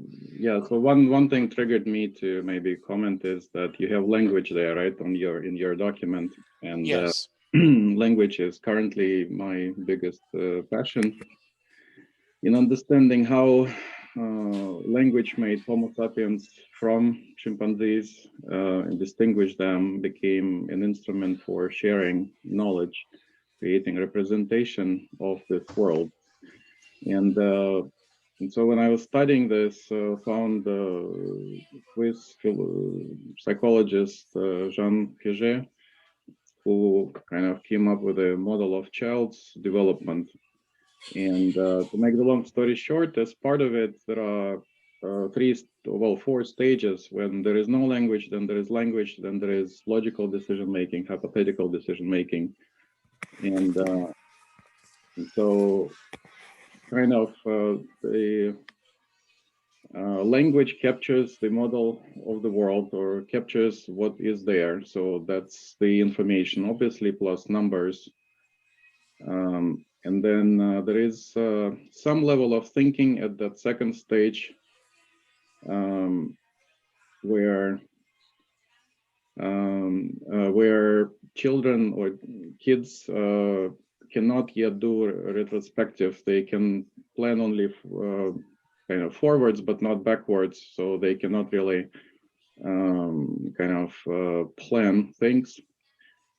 one thing triggered me to maybe comment is that you have language there, right, in your document, and yes. Language is currently my biggest passion in understanding how language made Homo sapiens from chimpanzees and distinguished them, became an instrument for sharing knowledge, creating representation of this world. And so when I was studying this, found Swiss psychologist Jean Piaget, who kind of came up with a model of child's development. And to make the long story short, as part of it, there are 4 stages. When there is no language, then there is language, then there is logical decision-making, hypothetical decision-making. And so kind of the language captures the model of the world, or captures what is there. So that's the information, obviously, plus numbers. And then there is some level of thinking at that second stage, where children or kids cannot yet do retrospective. They can plan only kind of forwards, but not backwards. So they cannot really plan things.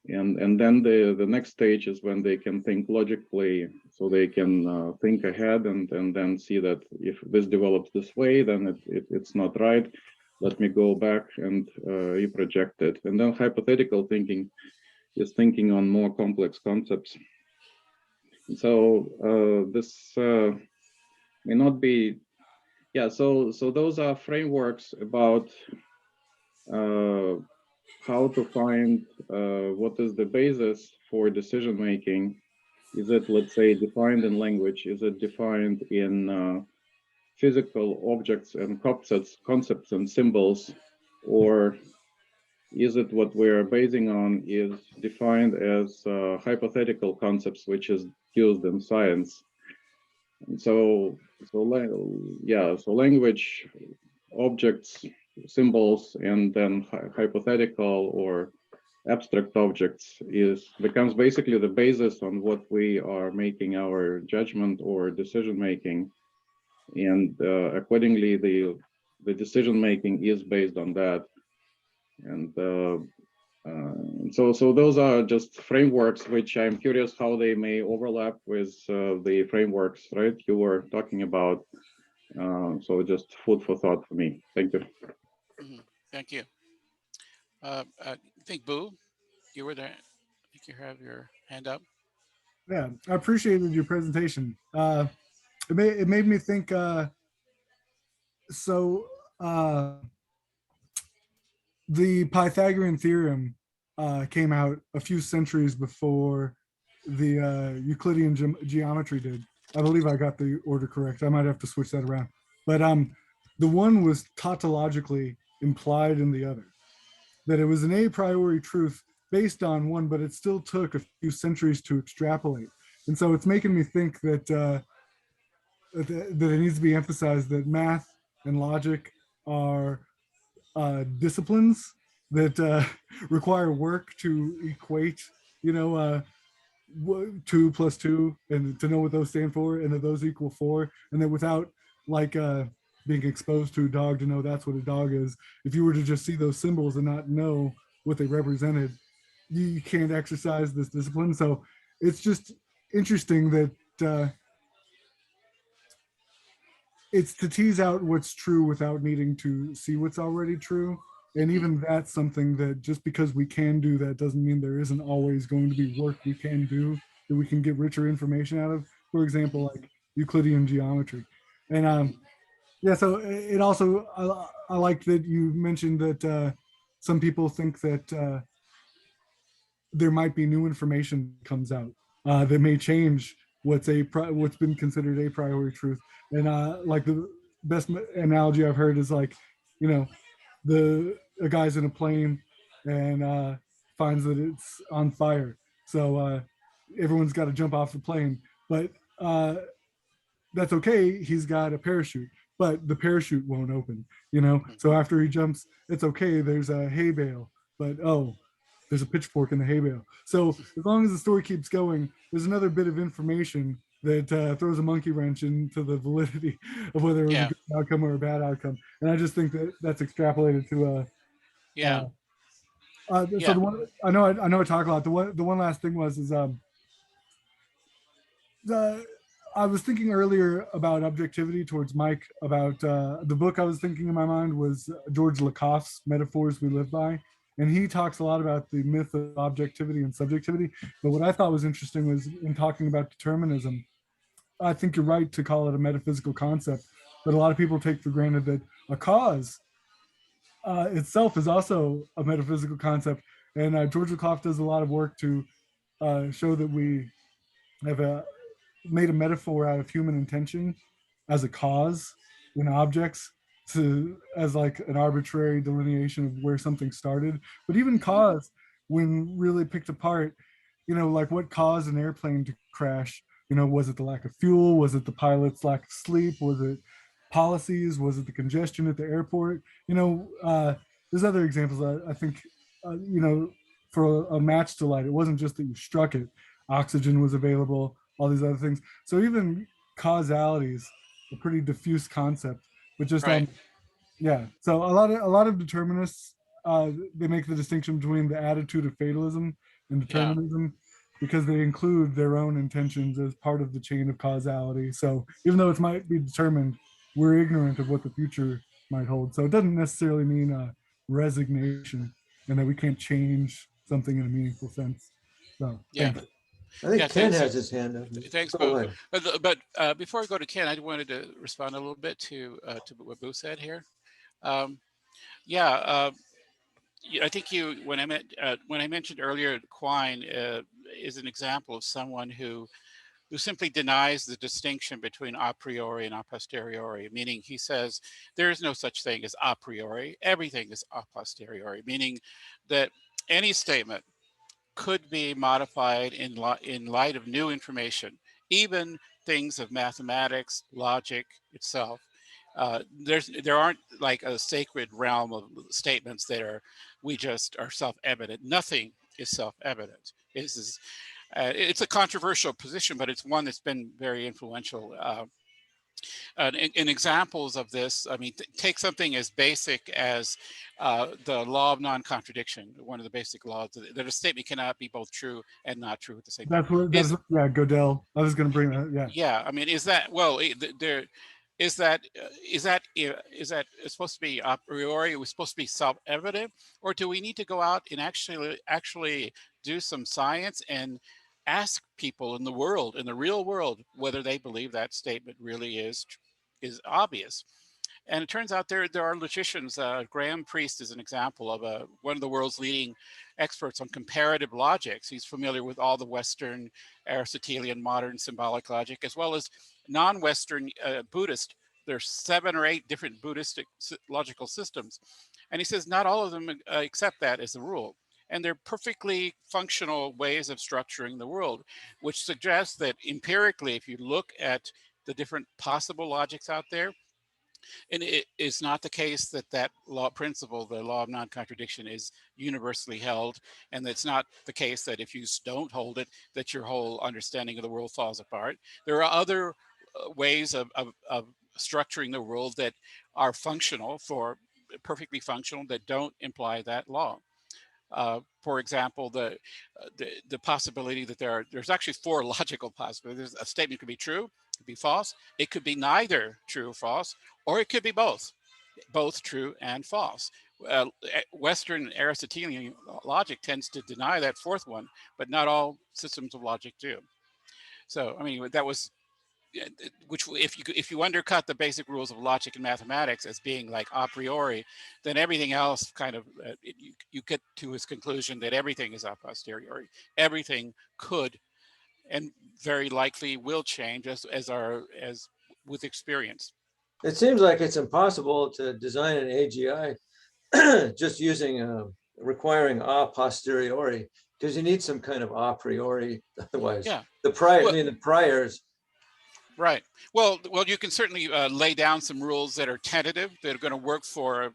And then the next stage is when they can think logically, so they can think ahead and then see that if this develops this way, then it's not right. Let me go back and reproject it. And then hypothetical thinking is thinking on more complex concepts. So this may not be, so those are frameworks about how to find what is the basis for decision making. Is it, let's say, defined in language? Is it defined in physical objects and concepts and symbols? Or is it what we're basing on is defined as hypothetical concepts, which is used in science? And so language objects, symbols, and then hypothetical or abstract objects becomes basically the basis on what we are making our judgment or decision making, and accordingly the decision making is based on that. And so those are just frameworks which I'm curious how they may overlap with the frameworks, right, you were talking about. So just food for thought for me. Thank you. Thank you. I think Boo, you were there. I think you have your hand up. Yeah, I appreciated your presentation. It made me think. The Pythagorean Theorem came out a few centuries before the Euclidean geometry did. I believe I got the order correct. I might have to switch that around. But the one was tautologically implied in the other, that it was an a priori truth based on one, but it still took a few centuries to extrapolate. And so it's making me think that that it needs to be emphasized that math and logic are disciplines that require work to equate, 2 plus 2 and to know what those stand for, and that those equal 4, and that without being exposed to a dog to know that's what a dog is, if you were to just see those symbols and not know what they represented, you can't exercise this discipline. So it's just interesting that it's to tease out what's true without needing to see what's already true. And even that's something that just because we can do that doesn't mean there isn't always going to be work we can do that we can get richer information out of. For example, like Euclidean geometry. And yeah, so it also, I like that you mentioned that some people think that there might be new information that comes out that may change what's been considered a priori truth. And like the best analogy I've heard is like, a guy's in a plane and finds that it's on fire. So everyone's got to jump off the plane, but that's okay. He's got a parachute, but the parachute won't open, So after he jumps, it's okay. There's a hay bale, but there's a pitchfork in the hay bale. So as long as the story keeps going, there's another bit of information that throws a monkey wrench into the validity of whether it was a good outcome or a bad outcome. And I just think that that's extrapolated to so the one I know I talk a lot. The one last thing is I was thinking earlier about objectivity towards Mike about the book I was thinking in my mind was George Lakoff's Metaphors We Live By. And he talks a lot about the myth of objectivity and subjectivity. But what I thought was interesting was in talking about determinism, I think you're right to call it a metaphysical concept, but a lot of people take for granted that a cause itself is also a metaphysical concept. And George Lakoff does a lot of work to show that we have made a metaphor out of human intention as a cause in objects as like an arbitrary delineation of where something started. But even cause, when really picked apart, like what caused an airplane to crash? Was it the lack of fuel? Was it the pilot's lack of sleep? Was it policies? Was it the congestion at the airport? There's other examples. I think, for a match to light, it wasn't just that you struck it. Oxygen was available, all these other things. So even causality is a pretty diffuse concept, but just yeah. So a lot of determinists they make the distinction between the attitude of fatalism and determinism because they include their own intentions as part of the chain of causality. So even though it might be determined, we're ignorant of what the future might hold. So it doesn't necessarily mean resignation and that we can't change something in a meaningful sense. So thanks. I think Ken has his hand up. Thanks, Boo. But before I go to Ken, I wanted to respond a little bit to what Boo said here. I think when I mentioned earlier, Kwine is an example of someone who simply denies the distinction between a priori and a posteriori, meaning he says there is no such thing as a priori, everything is a posteriori, meaning that any statement could be modified in light of new information, even things of mathematics, logic itself. There aren't like a sacred realm of statements that we just are self-evident. Nothing is self-evident. It's a controversial position, but it's one that's been very influential. In examples of this, I mean, take something as basic as the law of non-contradiction, one of the basic laws that a statement cannot be both true and not true at the same time. Yeah, Dodell. I was going to bring that. Yeah. Yeah, I mean, is that, well, there is that supposed to be a priori? It was supposed to be self-evident, or do we need to go out and actually do some science and ask people in the world, in the real world, whether they believe that statement really is obvious? And it turns out there are logicians. Graham Priest is an example of one of the world's leading experts on comparative logics. He's familiar with all the Western Aristotelian modern symbolic logic, as well as non-Western Buddhist. There's 7 or 8 different Buddhistic logical systems. And he says not all of them accept that as a rule. And they're perfectly functional ways of structuring the world, which suggests that empirically, if you look at the different possible logics out there, and it is not the case that that law principle, the law of non-contradiction, is universally held. And it's not the case that if you don't hold it, that your whole understanding of the world falls apart. There are other ways of structuring the world that are perfectly functional, that don't imply that law. For example, the possibility that there's actually 4 logical possibilities. A statement could be true, it could be false, it could be neither true or false, or it could be both true and false. Western Aristotelian logic tends to deny that 4th one, but not all systems of logic do. So, I mean, that was, which if you undercut the basic rules of logic and mathematics as being like a priori, then everything else kind of, you get to his conclusion that everything is a posteriori. Everything could and very likely will change as with experience. It seems like it's impossible to design an AGI just using requiring a posteriori, because you need some kind of a priori. Otherwise, yeah, the priors. Right. Well, you can certainly lay down some rules that are tentative, that are going to work for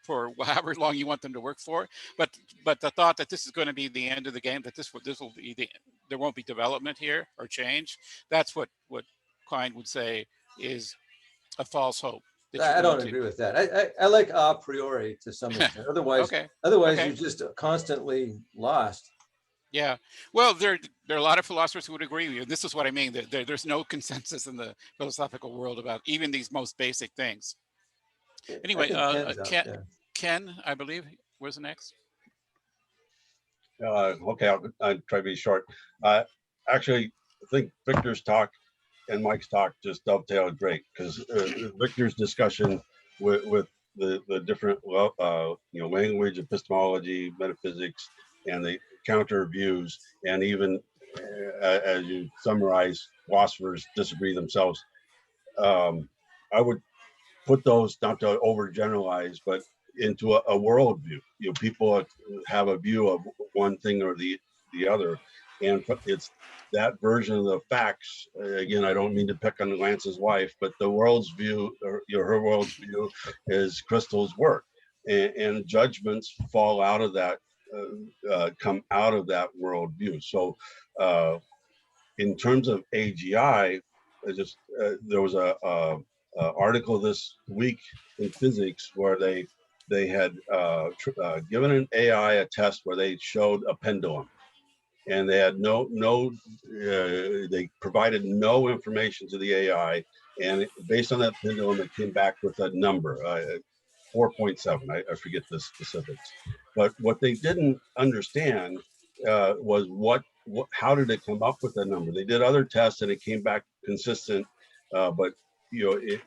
for however long you want them to work for. But the thought that this is going to be the end of the game, that this will be there won't be development here or change. That's what Kwine would say is a false hope. I don't agree with that. I like a priori to some extent. Otherwise, okay. You're just constantly lost. Yeah, well, there are a lot of philosophers who would agree with you. This is what I mean. There's no consensus in the philosophical world about even these most basic things. Anyway, Ken, I believe, was next. Okay, I'll try to be short. Actually, I think Victor's talk and Mike's talk just dovetailed great, because Victor's discussion with the different language, epistemology, metaphysics, and the counter views, and even as you summarize, philosophers disagree themselves. I would put those, not to overgeneralize, but into a worldview. People have a view of one thing or the other, and it's that version of the facts. Again, I don't mean to pick on Lance's wife, but the world's view, or her world's view, is Crystal's work, and judgments fall out of that, come out of that worldview. So, in terms of AGI, there was a article this week in physics where they had given an AI a test where they showed a pendulum, and they had they provided no information to the AI, and based on that pendulum, it came back with a number, 4.7. I forget the specifics, but what they didn't understand was how did it come up with that number. They did other tests and it came back consistent, but to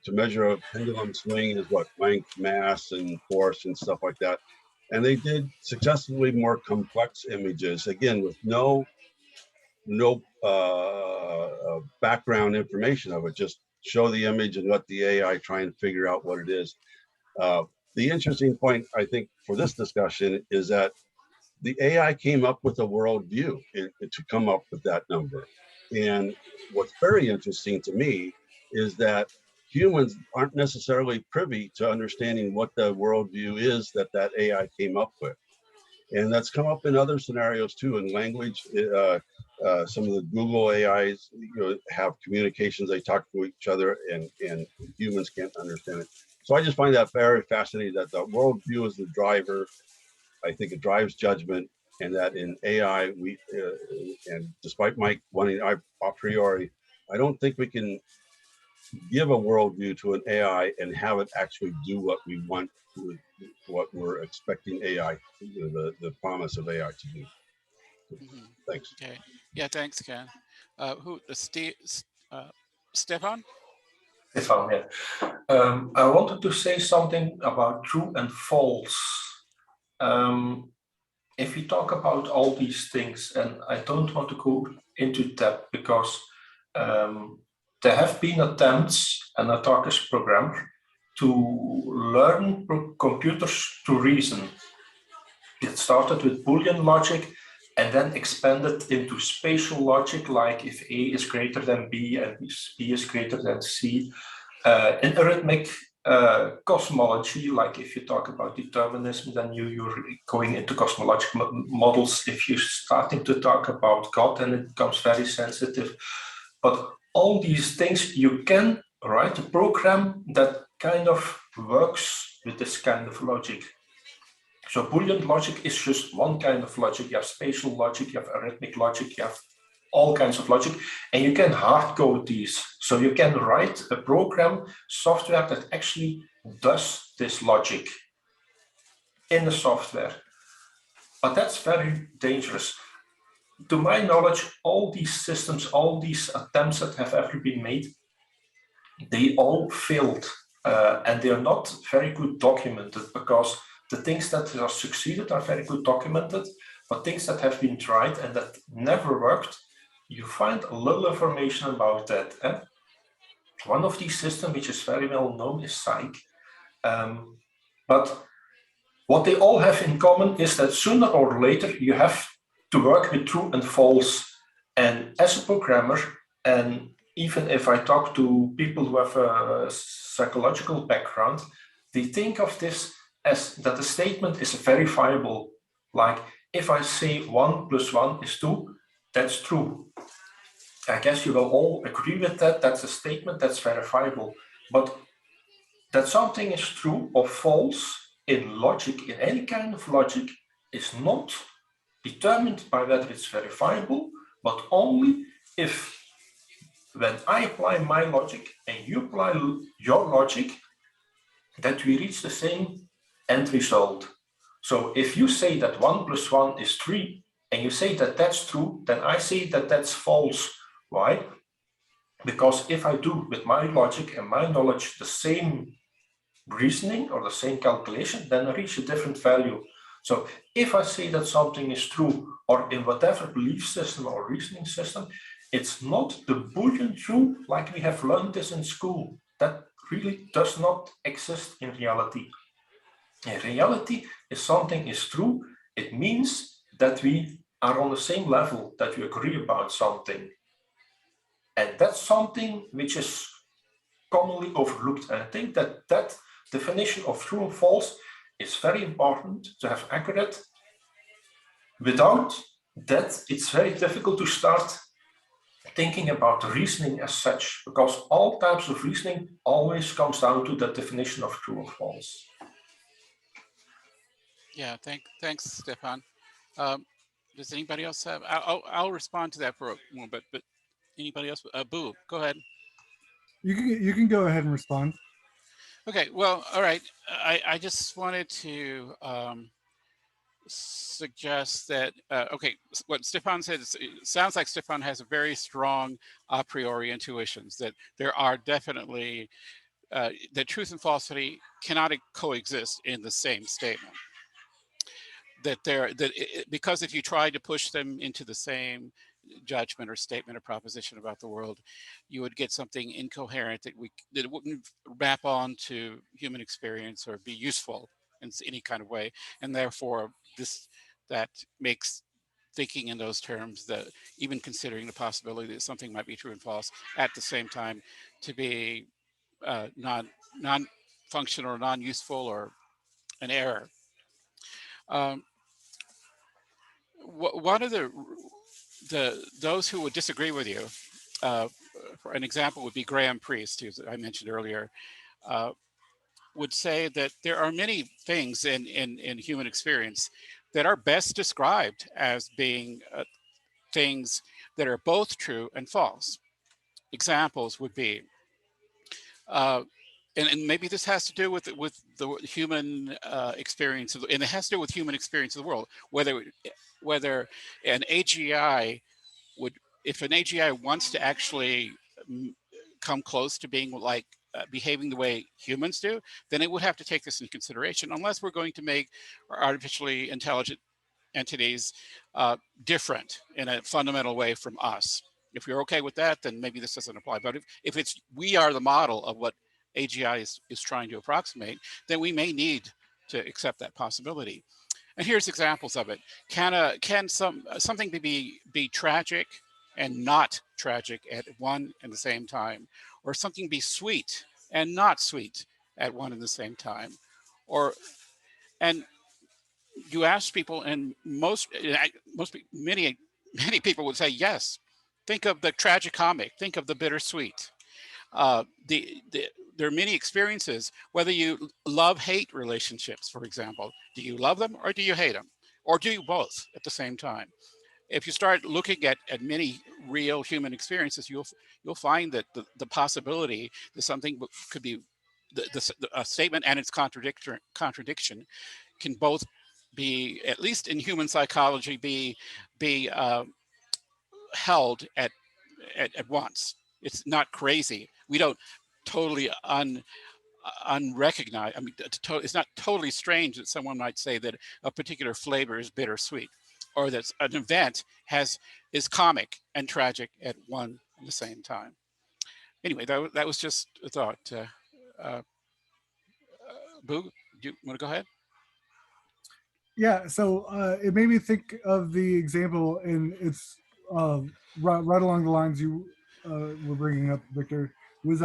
measure a pendulum swing is what length, mass, and force and stuff like that. And they did successively more complex images, again with no background information of it. Just show the image and let the AI try and figure out what it is. The interesting point, I think, for this discussion is that the AI came up with a worldview to come up with that number. And what's very interesting to me is that humans aren't necessarily privy to understanding what the worldview is that that AI came up with. And that's come up in other scenarios too, in language. Some of the Google AIs, have communications, they talk to each other, and humans can't understand it. So I just find that very fascinating, that the worldview is the driver. I think it drives judgment, and that in AI, and despite Mike wanting a priori, I don't think we can give a worldview to an AI and have it actually do what we want, what we're expecting AI, the promise of AI to do. Mhm. Thanks. Okay. Yeah, thanks, Ken. Stefan? Stefan, yeah. I wanted to say something about true and false. If we talk about all these things, and I don't want to go into depth because there have been attempts, and I talk as a programmer, to learn computers to reason. It started with Boolean logic and then expanded into spatial logic, like if A is greater than B and B is greater than C. In arithmetic cosmology, like if you talk about determinism, then you're going into cosmological models. If you're starting to talk about God, then it becomes very sensitive. But all these things, you can write a program that kind of works with this kind of logic. So Boolean logic is just one kind of logic. You have spatial logic, you have arithmetic logic, you have all kinds of logic, and you can hard code these. So you can write a program, software that actually does this logic in the software. But that's very dangerous. To my knowledge, all these systems, all these attempts that have ever been made, they all failed, and they are not very good documented, because the things that have succeeded are very good documented, but things that have been tried and that never worked, you find a little information about that. One of these systems, which is very well known, is Psych. But what they all have in common is that sooner or later you have to work with true and false. And as a programmer, and even if I talk to people who have a psychological background, they think of this as that the statement is verifiable. Like if I say 1 + 1 is 2, that's true. I guess you will all agree with that. That's a statement that's verifiable. But that something is true or false in logic, in any kind of logic, is not determined by whether it's verifiable, but only if, when I apply my logic and you apply your logic, that we reach the same end result. So if you say that 1 + 1 is 3, and you say that that's true, then I say that that's false. Why? Because if I do with my logic and my knowledge the same reasoning or the same calculation, then I reach a different value. So if I say that something is true, or in whatever belief system or reasoning system, it's not the Boolean true like we have learned this in school. That really does not exist in reality. In reality, if something is true, it means that we are on the same level, that we agree about something. And that's something which is commonly overlooked. And I think that that definition of true and false is very important to have accurate. Without that, it's very difficult to start thinking about reasoning as such, because all types of reasoning always comes down to the definition of true or false. Yeah, thanks, Stefan. Does anybody else have? I'll respond to that for a moment, but anybody else? Boo, go ahead. You can go ahead and respond. Okay, well, all right. I just wanted to suggest that, okay, what Stefan said, it sounds like Stefan has a very strong a priori intuitions that there are definitely, that truth and falsity cannot coexist in the same statement. Because if you try to push them into the same judgment or statement or proposition about the world, you would get something incoherent that wouldn't map on to human experience or be useful in any kind of way, and therefore that makes thinking in those terms, that even considering the possibility that something might be true and false at the same time, to be non-functional or non-useful or an error. One of those who would disagree with you, for an example would be Graham Priest, who I mentioned earlier, would say that there are many things in human experience that are best described as being things that are both true and false. Examples would be, and maybe this has to do with the human experience, and it has to do with human experience of the world. Whether an AGI would, if an AGI wants to actually come close to being like behaving the way humans do, then it would have to take this into consideration, unless we're going to make artificially intelligent entities different in a fundamental way from us. If you're okay with that, then maybe this doesn't apply. But if it's, we are the model of what AGI is trying to approximate, then we may need to accept that possibility. And here's examples of it. Can something be tragic and not tragic at one and the same time? Or something be sweet and not sweet at one and the same time? And you ask people, and many people would say yes. Think of the tragicomic, think of the bittersweet. There are many experiences, whether you love-hate relationships, for example. Do you love them or do you hate them? Or do you both at the same time? If you start looking at many real human experiences, you'll find that the possibility that something could be, a statement and its contradiction can both be, at least in human psychology, be held at once. It's not crazy. We don't totally unrecognized. I mean, it's not totally strange that someone might say that a particular flavor is bittersweet, or that an event is comic and tragic at one and the same time. Anyway, that was just a thought. Boo, do you want to go ahead? Yeah, so it made me think of the example, and it's right along the lines you were bringing up, Victor, was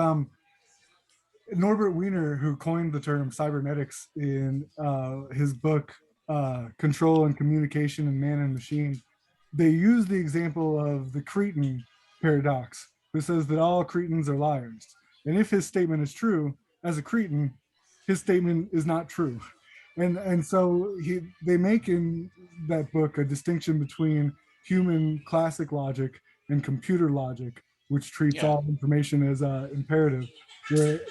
Norbert Wiener, who coined the term cybernetics in his book, Control and Communication in Man and Machine. They use the example of the Cretan paradox, who says that all Cretans are liars. And if his statement is true, as a Cretan, his statement is not true. And so they make in that book a distinction between human classic logic and computer logic, which treats all information as imperative.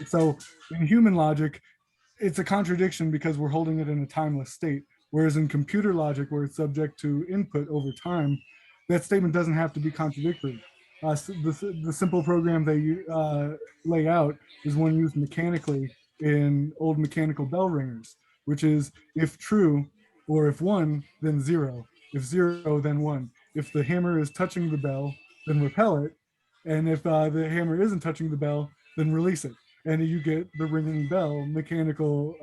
So in human logic, it's a contradiction because we're holding it in a timeless state. Whereas in computer logic, where it's subject to input over time, that statement doesn't have to be contradictory. The simple program they lay out is one used mechanically in old mechanical bell ringers, which is if true, or if one, then zero. If zero, then one. If the hammer is touching the bell, then repel it. And if the hammer isn't touching the bell, then release it. And you get the ringing bell mechanical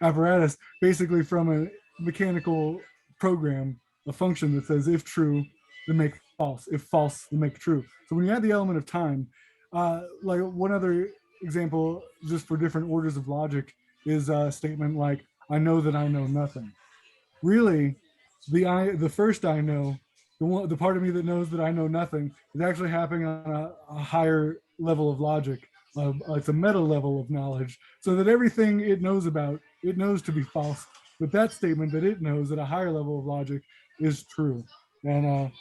apparatus, basically from a mechanical program, a function that says if true, then make false. If false, then make true. So when you add the element of time, like one other example, just for different orders of logic, is a statement like, I know that I know nothing. Really, the first I know, the part of me that knows that I know nothing, is actually happening on a higher level of logic. It's a meta level of knowledge, so that everything it knows about, it knows to be false. But that statement that it knows at a higher level of logic is true. And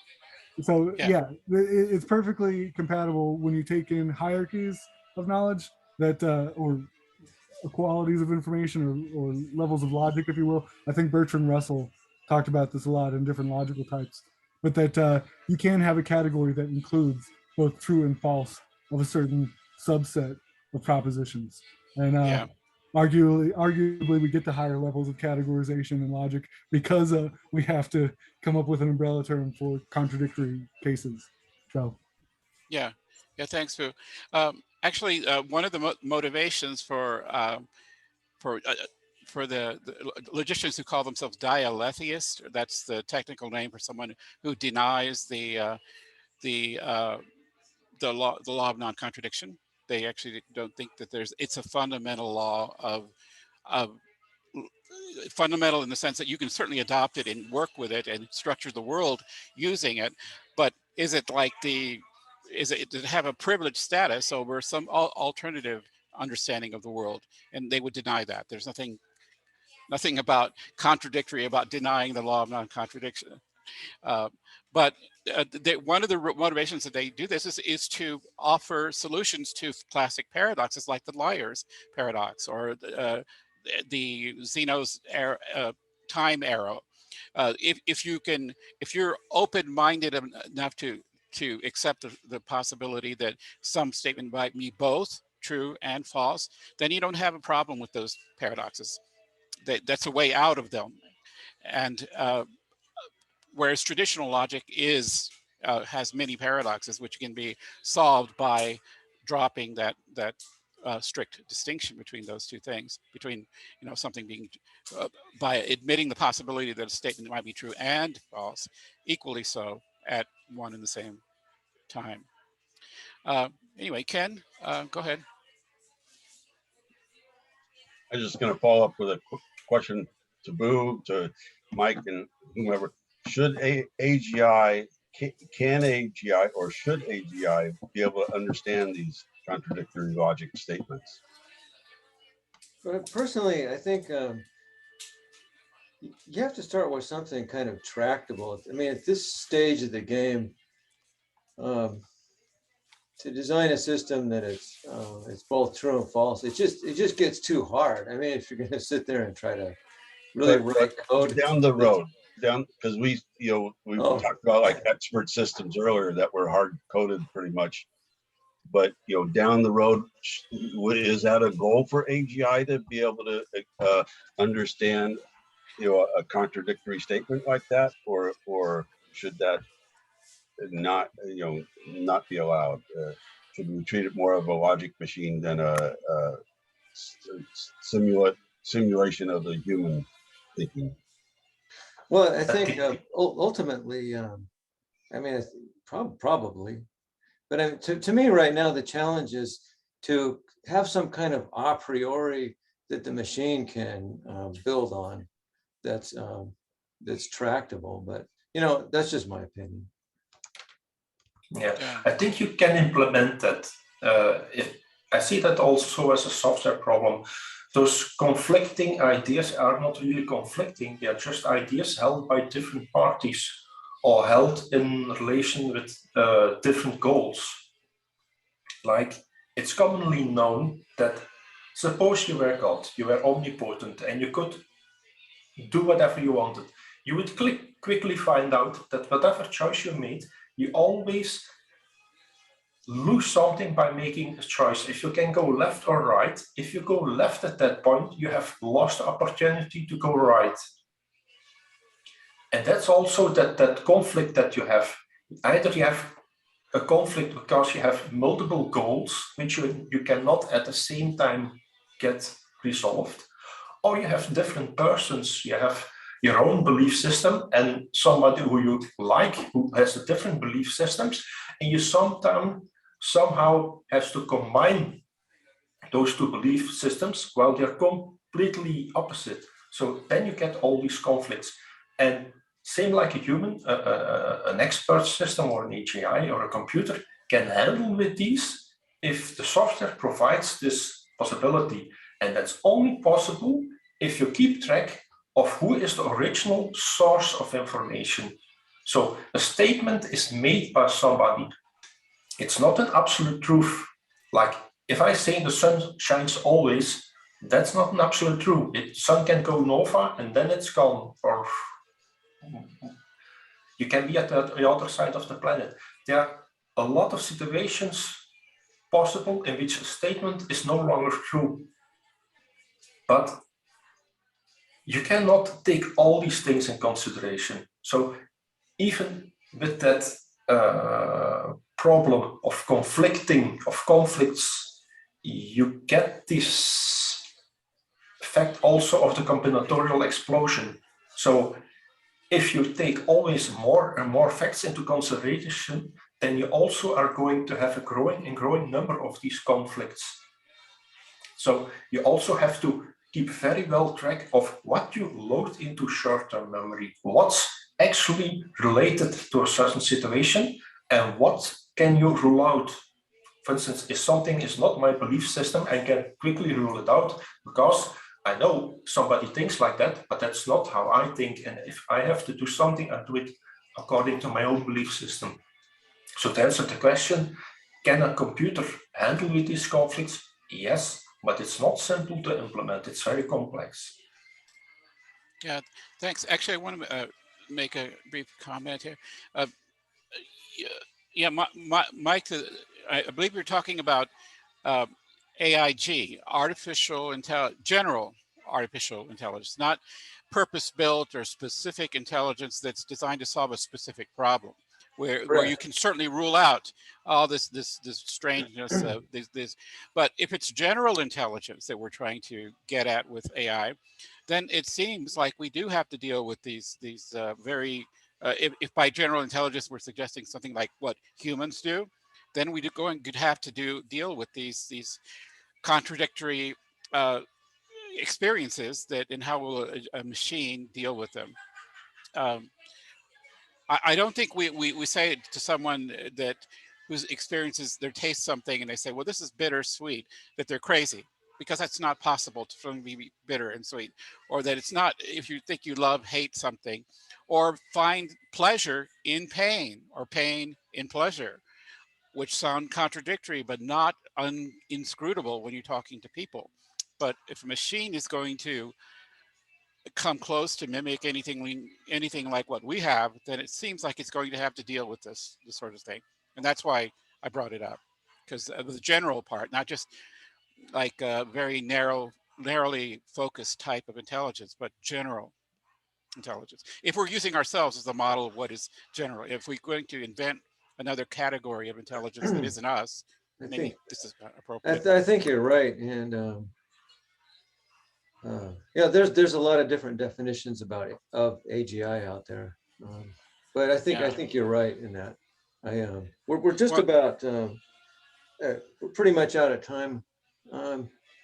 it's perfectly compatible when you take in hierarchies of knowledge that or qualities of information or levels of logic, if you will. I think Bertrand Russell talked about this a lot in different logical types, but that you can have a category that includes both true and false of a certain subset of propositions. And arguably we get to higher levels of categorization and logic because we have to come up with an umbrella term for contradictory cases. So yeah, thanks, Boo. Actually, one of the motivations for the logicians who call themselves dialetheists, that's the technical name for someone who denies the law of non-contradiction, they actually don't think that it's a fundamental law of fundamental in the sense that you can certainly adopt it and work with it and structure the world using it, but is it does it have a privileged status over some alternative understanding of the world? And they would deny that. There's nothing about contradictory about denying the law of non-contradiction. But one of the motivations that they do this is to offer solutions to classic paradoxes like the liar's paradox or the Zeno's time arrow. If you're open-minded enough to accept the possibility that some statement might be both true and false, then you don't have a problem with those paradoxes. That's a way out of them. And whereas traditional logic has many paradoxes which can be solved by dropping that strict distinction between those two things, between something being by admitting the possibility that a statement might be true and false, equally so at one and the same time. Anyway, Ken, go ahead. I'm just going to follow up with a quick question to Boo, to Mike, and whomever. Should AGI, can AGI or should AGI be able to understand these contradictory logic statements? Personally, I think you have to start with something kind of tractable. I mean, at this stage of the game, to design a system that it's both true and false, it just gets too hard. I mean, if you're going to sit there and try to really write code down the road, because we talked about like expert systems earlier that were hard coded pretty much. But down the road, is that a goal for AGI to be able to understand a contradictory statement like that, or should that not be allowed? Should we treat it more of a logic machine than a simulation of the human thinking? Well, I think ultimately, I mean, probably. But to me right now, the challenge is to have some kind of a priori that the machine can build on that's tractable. But, that's just my opinion. Yeah, I think you can implement that. I see that also as a software problem. Those conflicting ideas are not really conflicting. They are just ideas held by different parties or held in relation with different goals. Like, it's commonly known that suppose you were God, you were omnipotent, and you could do whatever you wanted. You would quickly find out that whatever choice you made, you always lose something by making a choice. If you can go left or right, if you go left at that point, you have lost the opportunity to go right. And that's also that conflict that you have. Either you have a conflict because you have multiple goals, which you cannot at the same time get resolved, or you have different persons. You have your own belief system and somebody who you like, who has a different belief systems, and you somehow have to combine those two belief systems while they're completely opposite. So then you get all these conflicts. And same like a human, an expert system or an AGI or a computer can handle with these if the software provides this possibility. And that's only possible if you keep track of who is the original source of information. So a statement is made by somebody. It's not an absolute truth. Like if I say the sun shines always, that's not an absolute truth. The sun can go nova and then it's gone, or you can be at the other side of the planet. There are a lot of situations possible in which a statement is no longer true. But you cannot take all these things in consideration. So even with that problem of conflicts, you get this fact also of the combinatorial explosion. So if you take always more and more facts into consideration, then you also are going to have a growing number of these conflicts. So you also have to keep very well track of what you load into short-term memory, what's actually related to a certain situation, and what can you rule out. For instance, if something is not my belief system, I can quickly rule it out because I know somebody thinks like that, but that's not how I think. And if I have to do something, I do it according to my own belief system. So to answer the question, can a computer handle with these conflicts? Yes, but it's not simple to implement. It's very complex. Yeah, thanks. Actually, I want to make a brief comment here. Yeah, Mike, I believe you're talking about AIG, general artificial intelligence, not purpose-built or specific intelligence that's designed to solve a specific problem, where you can certainly rule out all this strangeness, but if it's general intelligence that we're trying to get at with AI, then it seems like we do have to deal with these very, if by general intelligence we're suggesting something like what humans do, then we could have to deal with these contradictory experiences and how will a machine deal with them. I don't think we say to someone that whose experiences they taste something and they say, well, this is bittersweet, that they're crazy, because that's not possible to be bitter and sweet, or that it's not, if you think you hate something, or find pleasure in pain or pain in pleasure, which sound contradictory, but not inscrutable when you're talking to people. But if a machine is going to come close to mimic anything like what we have, then it seems like it's going to have to deal with this sort of thing. And that's why I brought it up, because of the general part, not just like a very narrowly focused type of intelligence, but general intelligence. If we're using ourselves as the model of what is general, if we're going to invent another category of intelligence that isn't us, maybe this is appropriate. I think you're right, and yeah, there's a lot of different definitions of AGI out there, but I think you're right in that. We're just about we're pretty much out of time.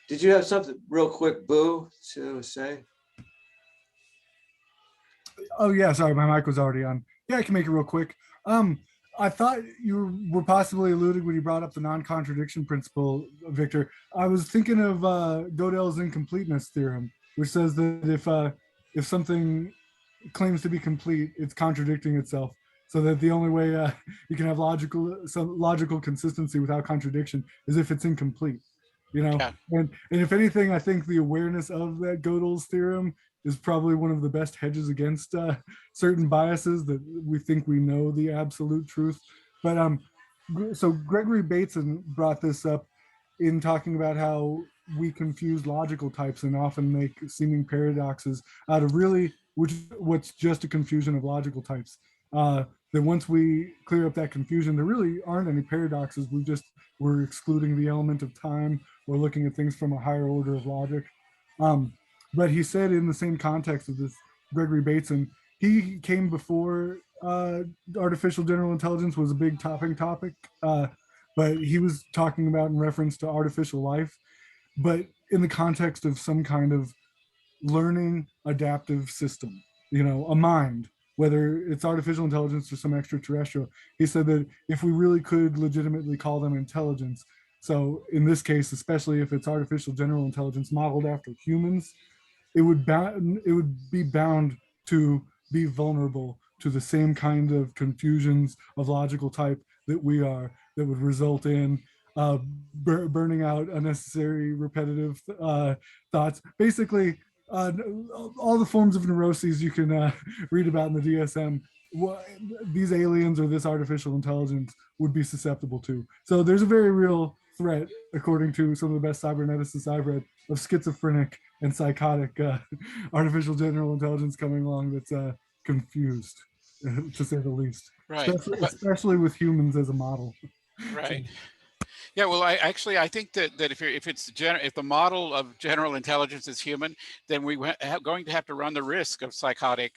Did you have something real quick, Boo, to say? Oh yeah, sorry, my mic was already on. Yeah, I can make it real quick. I thought you were possibly alluding when you brought up the non-contradiction principle, Victor. I was thinking of Dodell's Incompleteness theorem, which says that if something claims to be complete, it's contradicting itself. So that the only way you can have logical consistency without contradiction is if it's incomplete. You know, Yeah. and if anything, I think the awareness of that Gödel's theorem is probably one of the best hedges against certain biases, that we think we know the absolute truth. But so Gregory Bateson brought this up in talking about how we confuse logical types and often make seeming paradoxes out of what's just a confusion of logical types. That once we clear up that confusion, there really aren't any paradoxes. We're excluding the element of time. We're looking at things from a higher order of logic. But he said in the same context of this, Gregory Bateson, he came before artificial general intelligence was a big topic, but he was talking about in reference to artificial life, but in the context of some kind of learning adaptive system, a mind, whether it's artificial intelligence or some extraterrestrial. He said that if we really could legitimately call them intelligence, so in this case, especially if it's artificial general intelligence modeled after humans, it would be bound to be vulnerable to the same kind of confusions of logical type that we are, that would result in burning out unnecessary repetitive thoughts. Basically, all the forms of neuroses you can read about in the DSM, these aliens or this artificial intelligence would be susceptible to. So there's a very real threat, according to some of the best cyberneticists I've read, of schizophrenic and psychotic artificial general intelligence coming along that's confused, to say the least. Right. Especially with humans as a model. Right. Yeah, well, I think that if the model of general intelligence is human, then we're going to have to run the risk of psychotic,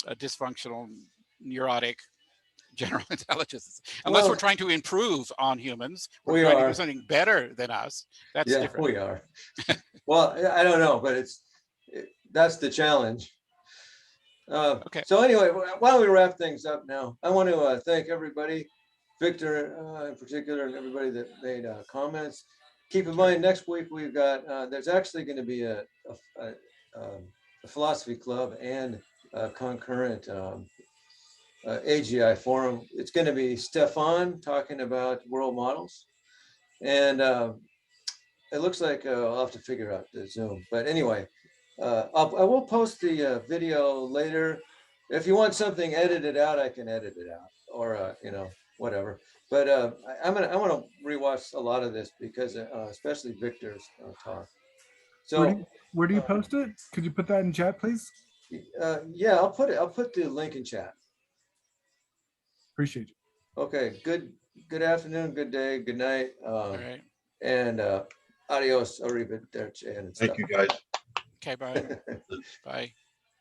dysfunctional, neurotic general intelligence, unless Well, we're trying to improve on humans. we We're trying to are. do something better than us. That's Yeah, different. we are. Well, I don't know, but that's the challenge. Okay. So anyway, why don't we wrap things up now? I want to thank everybody, Victor in particular, and everybody that made comments. Keep in mind, next week we've got, there's actually going to be a philosophy club and a concurrent AGI forum. It's going to be Stefan talking about world models. And it looks like I'll have to figure out the Zoom. But anyway, I will post the video later. If you want something edited out, I can edit it out, or you know, whatever. But I want to rewatch a lot of this because especially Victor's talk. So Where do you post it? Could you put that in chat, please? yeah, I'll put the link in chat. Appreciate you. Okay, good afternoon, good day, good night, All right. and adios, arrivederci, and stuff. Thank you, guys. Okay, bye. Bye.